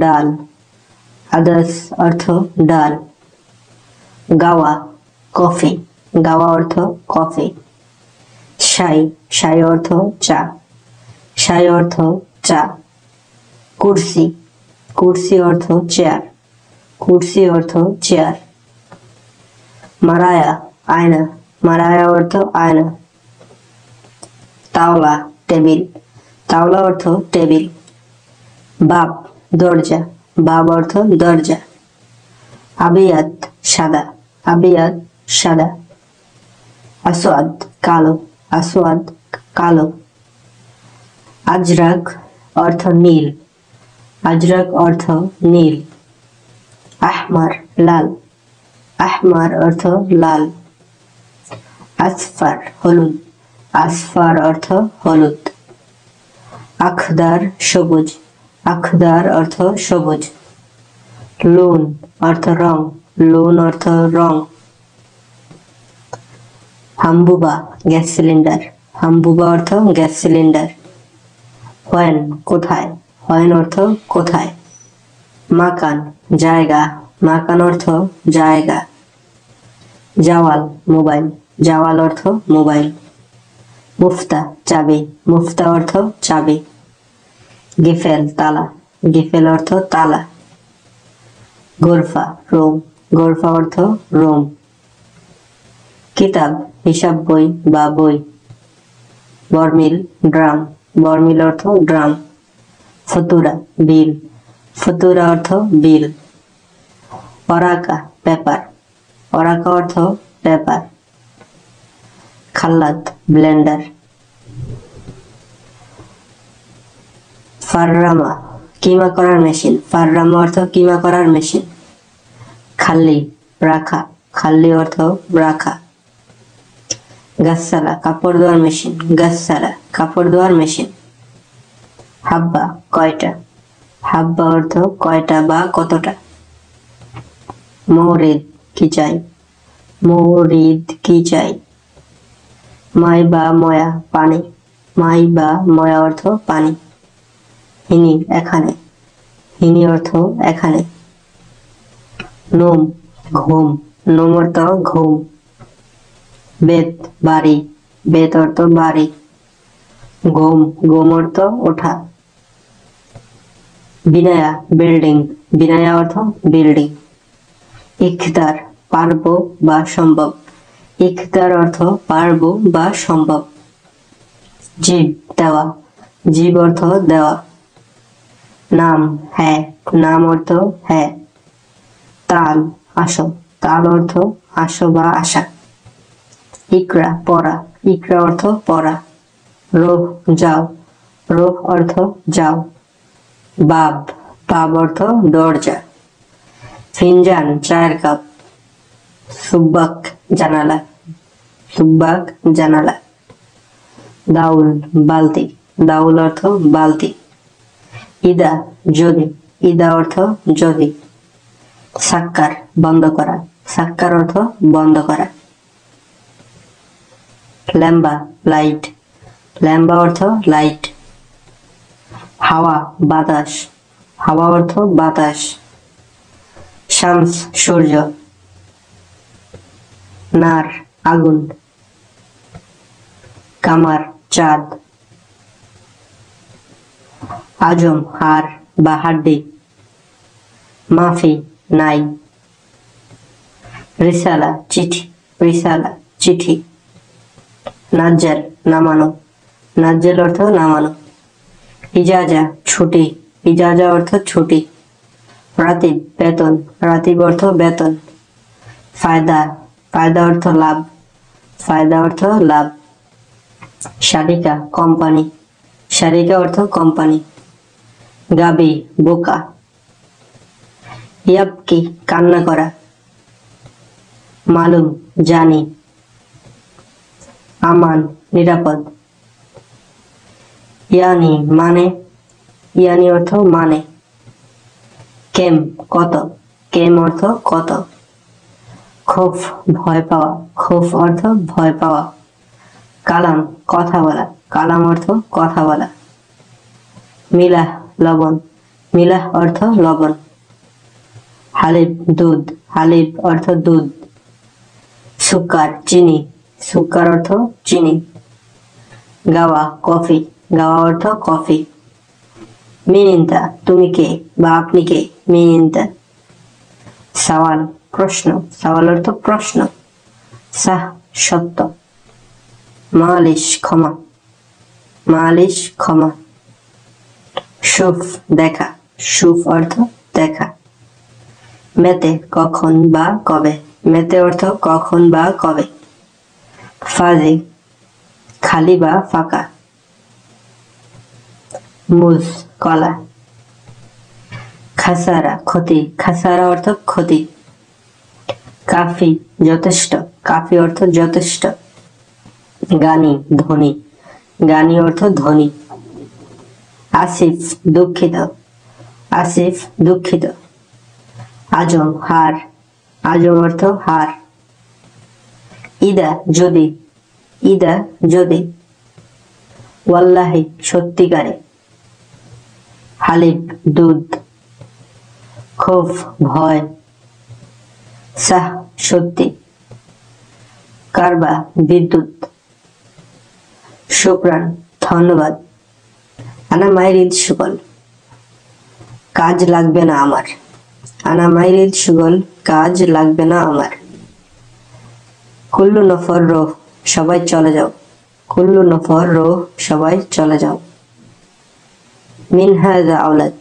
ডাল। আদাস অর্থ ডাল। গাওয়া, কফি। গাওয়া অর্থ কফি। শাই, শাই অর্থ চা। শাই অর্থ চা। কুরসি, কুরসি অর্থ চেয়ার। কুরসি অর্থ চেয়ার। মারায়া, আয়না। মারায়া অর্থ আয়না। তাওলা, টেবিল। তাওলা অর্থ টেবিল। বাব, দরজা। বাব অর্থ দরজা। আবিয়াত, সাদা। আবিয়াত, সাদা। আসওয়াদ, কালো। আসওয়াদ, কালো। আজরাক অর্থ নীল। আজরাক অর্থ নীল। আহমার, লাল। আহমার অর্থ লাল। আসফার, হলুদ। আসফার অর্থ হলুদ। আখদার, সবুজ। আখদার অর্থ সবুজ। লুন অর্থ রং। লুন অর্থ রং। হাম্বুবা, গ্যাস সিলিন্ডার। হাম্বুবা অর্থ গ্যাস সিলিন্ডার। হোয়েন, কোথায়। হোয়েন অর্থ কোথায়। মাকান, জায়গা। মাকান অর্থ জায়গা। জাওয়াল মোবাইল, জাওয়াল অর্থ মোবাইল। মুফতা চাবি, মুফতা অর্থ চাবি। গিফেল তালা, গিফেল অর্থ তালা। গোরফা রুম, গোরফা অর্থ রুম। কিতাব হিসাব বই বা বই। বর্মিল ড্রাম, বর্মিল অর্থ ড্রাম। ফতুরা বিল, ফতুরা অর্থ বিল। অরাকা পেপার, অরাকা অর্থ পেপার। খাল্লাত ব্লেন্ডার। ফাররামা কিমা করার মেশিন, ফাররামা অর্থ কিমা করার মেশিন। খাল্লি রাখা, খাল্লি অর্থ রাখা। গাসসালা কাপড় ধোয়ার মেশিন, গাসসালা কাপড় ধোয়ার মেশিন। হাব্বা কয়টা, হাব্বা অর্থ কয়টা বা কতটা। মৌরিদ কি চাই, মৌরিদ কি চাই। মাই বা ময়া পানি, মাই বা ময়া অর্থ পানি। হিনি এখানে, হিনি অর্থ এখানে। নোম ঘুম, নোম অর্থ ঘুম। বেত বাড়ি, বেত অর্থ বাড়ি। গোম, গোম অর্থ ওঠা। বিনায়া বিল্ডিং, বিনায়া অর্থ বিল্ডিং। ইখতার পারব বা সম্ভব, ইখতার অর্থ পারব বা সম্ভব। জীব দেওয়া, জীব অর্থ দেওয়া। নাম হ্যাঁ, নাম অর্থ হ্যাঁ। তাল আসো, তাল অর্থ আসো বা আসা। ইকরা পড়া, ইকরা অর্থ পড়া। রোহ যাও, রোহ অর্থ যাও। বাব, বাব অর্থ দরজা। ফিনজান চায়ের কাপ। সুব্বাক জানালা, সুব্বাক জানালা। দাউল বালতি, দাউল অর্থ বালতি। ইদা যদি, ইদা অর্থ যদি। সাক্কার বন্ধ করা, সাক্কার অর্থ বন্ধ করা। ল্যাম্বা লাইট, ল্যাম্বা অর্থ লাইট। হাওয়া বাতাস, হাওয়া অর্থ বাতাস। শামস সূর্য। নার আগুন। কামার চাঁদ। আজম হাড় বা হাড্ডি। মাফি নাই। রিসালা চিঠি, রিসালা চিঠি। নাজ্জাল নামানো, নাজ্জাল অর্থ নামানো। ইজাজা ছুটি, ইজাজা অর্থ ছুটি। রাতিব বেতন, রাতিব অর্থ বেতন। ফায়দা, ফায়দা অর্থ লাভ, ফায়দা অর্থ লাভ। শারিকা কোম্পানি, শারিকা অর্থ কোম্পানি। গাবি বোকা। ইয়াবকি কান্না করা। মালুম জানি। আমান নিরাপদ। ইয়ানি মানে, ইয়ানি অর্থ মানে। কেম কত, কেম অর্থ কত। খোফ ভয় পাওয়া, খোফ অর্থ ভয় পাওয়া। কালাম কথা বলা, কালাম অর্থ কথা বলা। মিলাহ লবণ, মিলাহ অর্থ লবণ। হালিব দুধ, হালিব অর্থ দুধ। সুকার চিনি, সুকার অর্থ চিনি। গাওয়া কফি, গাওয়া অর্থ কফি। মিনিন্তা তুমি কে বা আপনি কে, মিনিন্তা। সওয়াল প্রশ্ন, সওয়াল অর্থ প্রশ্ন। সাহ সত্য। মালিশ ক্ষমা, মালিশ ক্ষমা। শুফ দেখা, শুফ অর্থ দেখা। মেতে কখন বা কবে, মেতে অর্থ কখন বা কবে। ফাজি খালি বা ফাঁকা। মুজ কলা। খাসারা ক্ষতি, খাসারা অর্থ ক্ষতি। কাফি যথেষ্ট, কাফি অর্থ যথেষ্ট। গানি ধনী, গানি অর্থ ধনী। আসিফ দুঃখিত, আসিফ দুঃখিত। আজম হার, আজম অর্থ হার। ইদা যদি, ইদা যদি। ওয়াল্লাহি সত্যিকারে। হালিব দুধ। খোফ ভয়, সাহ সত্যি। কারবা বিদ্যুৎ। শুকরান ধন্যবাদ। আনা মাইরিদ সুগল কাজ লাগবে না আমার। আনা মাইরিদ সুগল কাজ লাগবে না আমার। কুল্লু নফর রোহ সবাই চলে যাও। কুল্লু নফর রোহ সবাই চলে যাও। মিন হাযা আওলাদ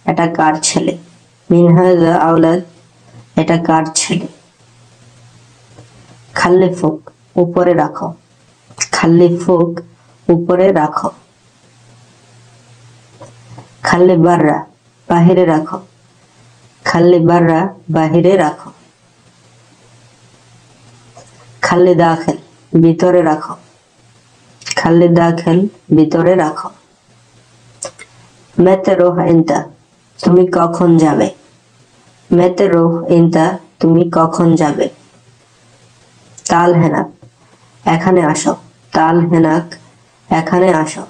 এটা কার ছেলে। মিন হাযা আওলাদ এটা কার ছেলে। খাল্লি ফুক উপরে রাখো। খাল্লি ফুক উপরে রাখো। খাল্লি বাররা বাহিরে রাখো। খাল্লি বাররা বাহিরে রাখো। খাল্লি দাখিল ভিতরে রাখো। খাল্লি দাখিল ভিতরে রাখো। মেতে রোহ ইনতা তুমি কখন যাবে। মেতে রোহ ইনতা তুমি কখন যাবে। তাল হেনাক এখানে আসো। তাল হেনাক এখানে আসো।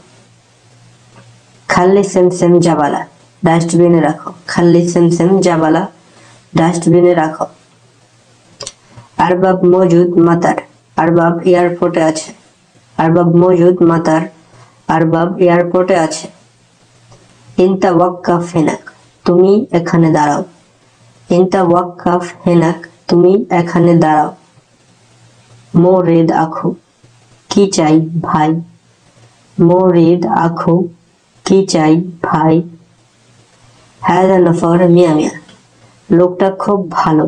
খাল্লি সেমসেম জাবালা ডাস্টবিনে রাখো। খাল্লি সেমসেম জাবালা ডাস্টবিনে রাখো। আরবাব মজুদ মাতার আরবাব এয়ারপোর্টে আছে। আরবাব মজুদ মাতার আরবাব এয়ারপোর্টে আছে। ইনতা ওয়াক্কাফ হেনাক তুমি এখানে দাঁড়াও। ইনতা ওয়াক্কাফ হেনাক তুমি এখানে দাঁড়াও। মোরিদ আখু কি চাই ভাই। মোরিদ আখু কি চাই ভাই। হাযা নফর মিয়া মিয়া লোকটা খুব ভালো।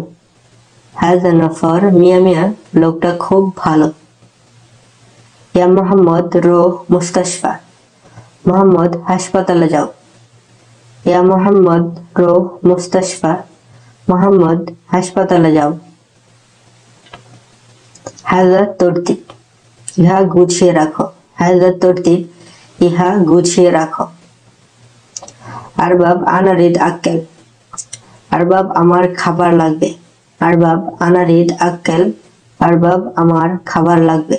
হাযা নফর মিয়া মিয়া লোকটা খুব ভালো। ইয়া মোহাম্মদ রোহ মুস্তাশফা মোহাম্মদ হাসপাতালে যাও। ইয়া মোহাম্মদ রোহ মুস্তাশফা মোহাম্মদ হাসপাতালে যাও। হাযা তরতিব ইহা গুছিয়ে রাখো। হাযা তরতিব ইহা গুছিয়ে রাখো। আরবাব আনারিদ আক্কেল আরবাব আমার খাবার লাগবে। আরবাব আনারিদ আক্কেল আরবাব আমার খাবার লাগবে।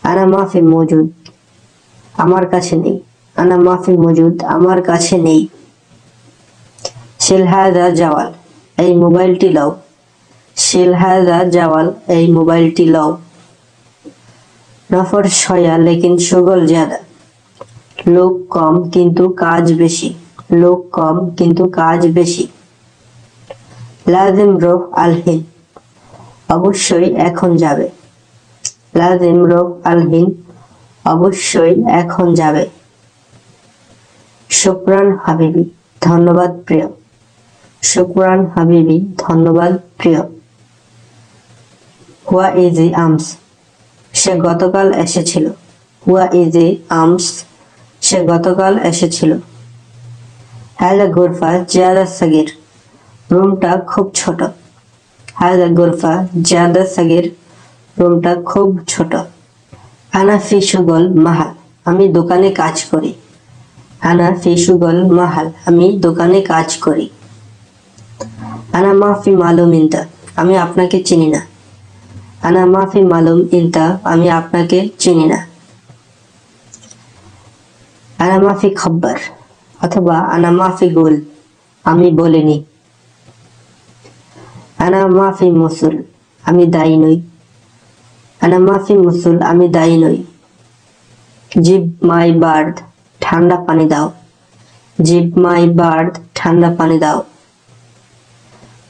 আনা মাফি মজুদ আমার কাছে নেই। আনা মাফি মজুদ আমার কাছে নেই। শিল হাযা জাওয়াল এই মোবাইলটি লাও। শিল হাযা জাওয়াল এই মোবাইলটি লাও। নফর শয়া লেকিন শুগল জ্যাদা লোক কম কিন্তু কাজ বেশি। লোক কম কিন্তু কাজ বেশি। লাজিম রোহ আলহিন অবশ্যই এখন যাবে। লাজিম রোহ আলহিন অবশ্যই এখন যাবে। শুকরান হাবিবি ধন্যবাদ প্রিয়। শুকরান হাবিবি ধন্যবাদ প্রিয়। হুয়া ইজি আমস সে গতকাল এসেছিল। হুয়া ইজি আমস সে গতকাল এসেছিল। হাযা গুরফা জিয়াদা সগীর রুমটা খুব ছোট। হাযা গুরফা জিয়াদা সগীর রুমটা খুব ছোট। আনা ফি শুগল মাহাল আমি দোকানে কাজ করি। আনা ফি শুগল মাহাল আমি দোকানে কাজ করি। আনা মাফি মালুম ইনতা আমি আপনাকে চিনি না। আনা মাফি মালুম ইনতা আমি আপনাকে চিনি না। আনা মাফি খব্বর অথবা আনা মাফি গুল আমি বলিনি। আনা মাফি মুসুল আমি দায়ী নই। আনা মাফি মুসুল আমি দায়ী নই। জিব মাই বার্ড ঠান্ডা পানি দাও। জিব মাই বার্ড ঠান্ডা পানি দাও।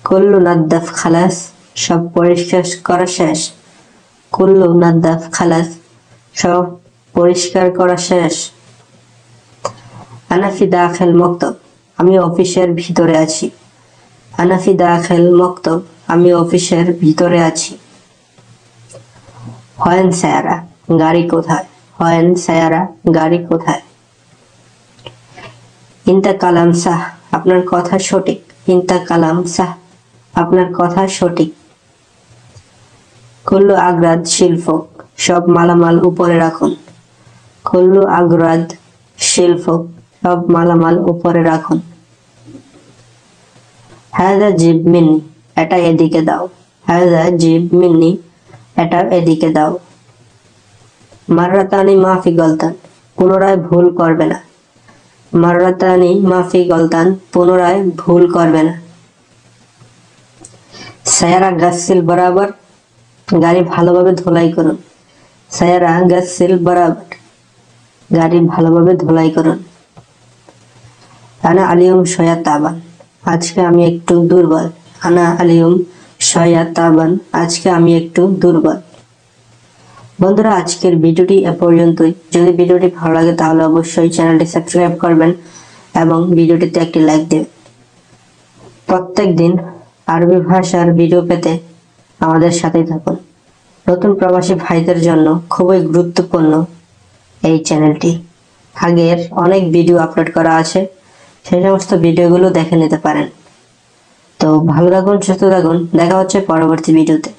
কুল্লু নাদ্দাফ খালাস সব পরিষ্কার করা শেষ। কুল্লু নাদ্দাফ খালাস সব পরিষ্কার করা শেষ। আনা ফি দাখিল মক্তব আমি অফিসের ভিতরে আছি। আনা ফি দাখিল মক্তব আমি অফিসের ভিতরে আছি। হয়েন সায়ারা গাড়ি কোথায়। হয়েন সায়ারা গাড়ি কোথায়। ইনতা কালাম সাহ আপনার কথা সঠিক। ইনতা কালাম সাহ আপনার কথা সঠিক। কুল্লু আগ্রাদ শিল্প সব মালামাল উপরে রাখুন। কুল্লু আগ্রাদ শিল্প সব মালামাল উপরে রাখুন। হাযা জিব মিন্নি এটা এদিকে দাও। হাযা জিব মিন্নি এটা এদিকে দাও। মাররাতানি মাফি গলতান পুনরায় ভুল করবে না। মাররাতানি মাফি গলতান পুনরায় ভুল করবে না। সায়ারা গ্যাস সিল বরাবর গাড়ি ভালোভাবে ধোলাই করুন। সায়ারা গ্যাস সিল বরাবর গাড়ি ভালোভাবে ধোলাই করুন। আনা আলিয়ম সয়া তাবান, আজকে আমি একটু দুর্বল। আনা আলিয়ম সয়া তাবান, আজকে আমি একটু দুর্বল। বন্ধুরা, আজকের ভিডিওটি এ পর্যন্তই। যদি ভিডিওটি ভালো লাগে তাহলে অবশ্যই চ্যানেলটি সাবস্ক্রাইব করবেন এবং ভিডিওটিতে একটি লাইক দেবেন। প্রত্যেক দিন আরবি ভাষার ভিডিও পেতে আমাদের সাথেই থাকুন। নতুন প্রবাসী ভাইদের জন্য খুবই গুরুত্বপূর্ণ এই চ্যানেলটি। আগের অনেক ভিডিও আপলোড করা আছে, সেই সমস্ত ভিডিওগুলো দেখে নিতে পারেন। তো ভালো থাকুন, সুস্থ থাকুন, দেখা হচ্ছে পরবর্তী ভিডিওতে।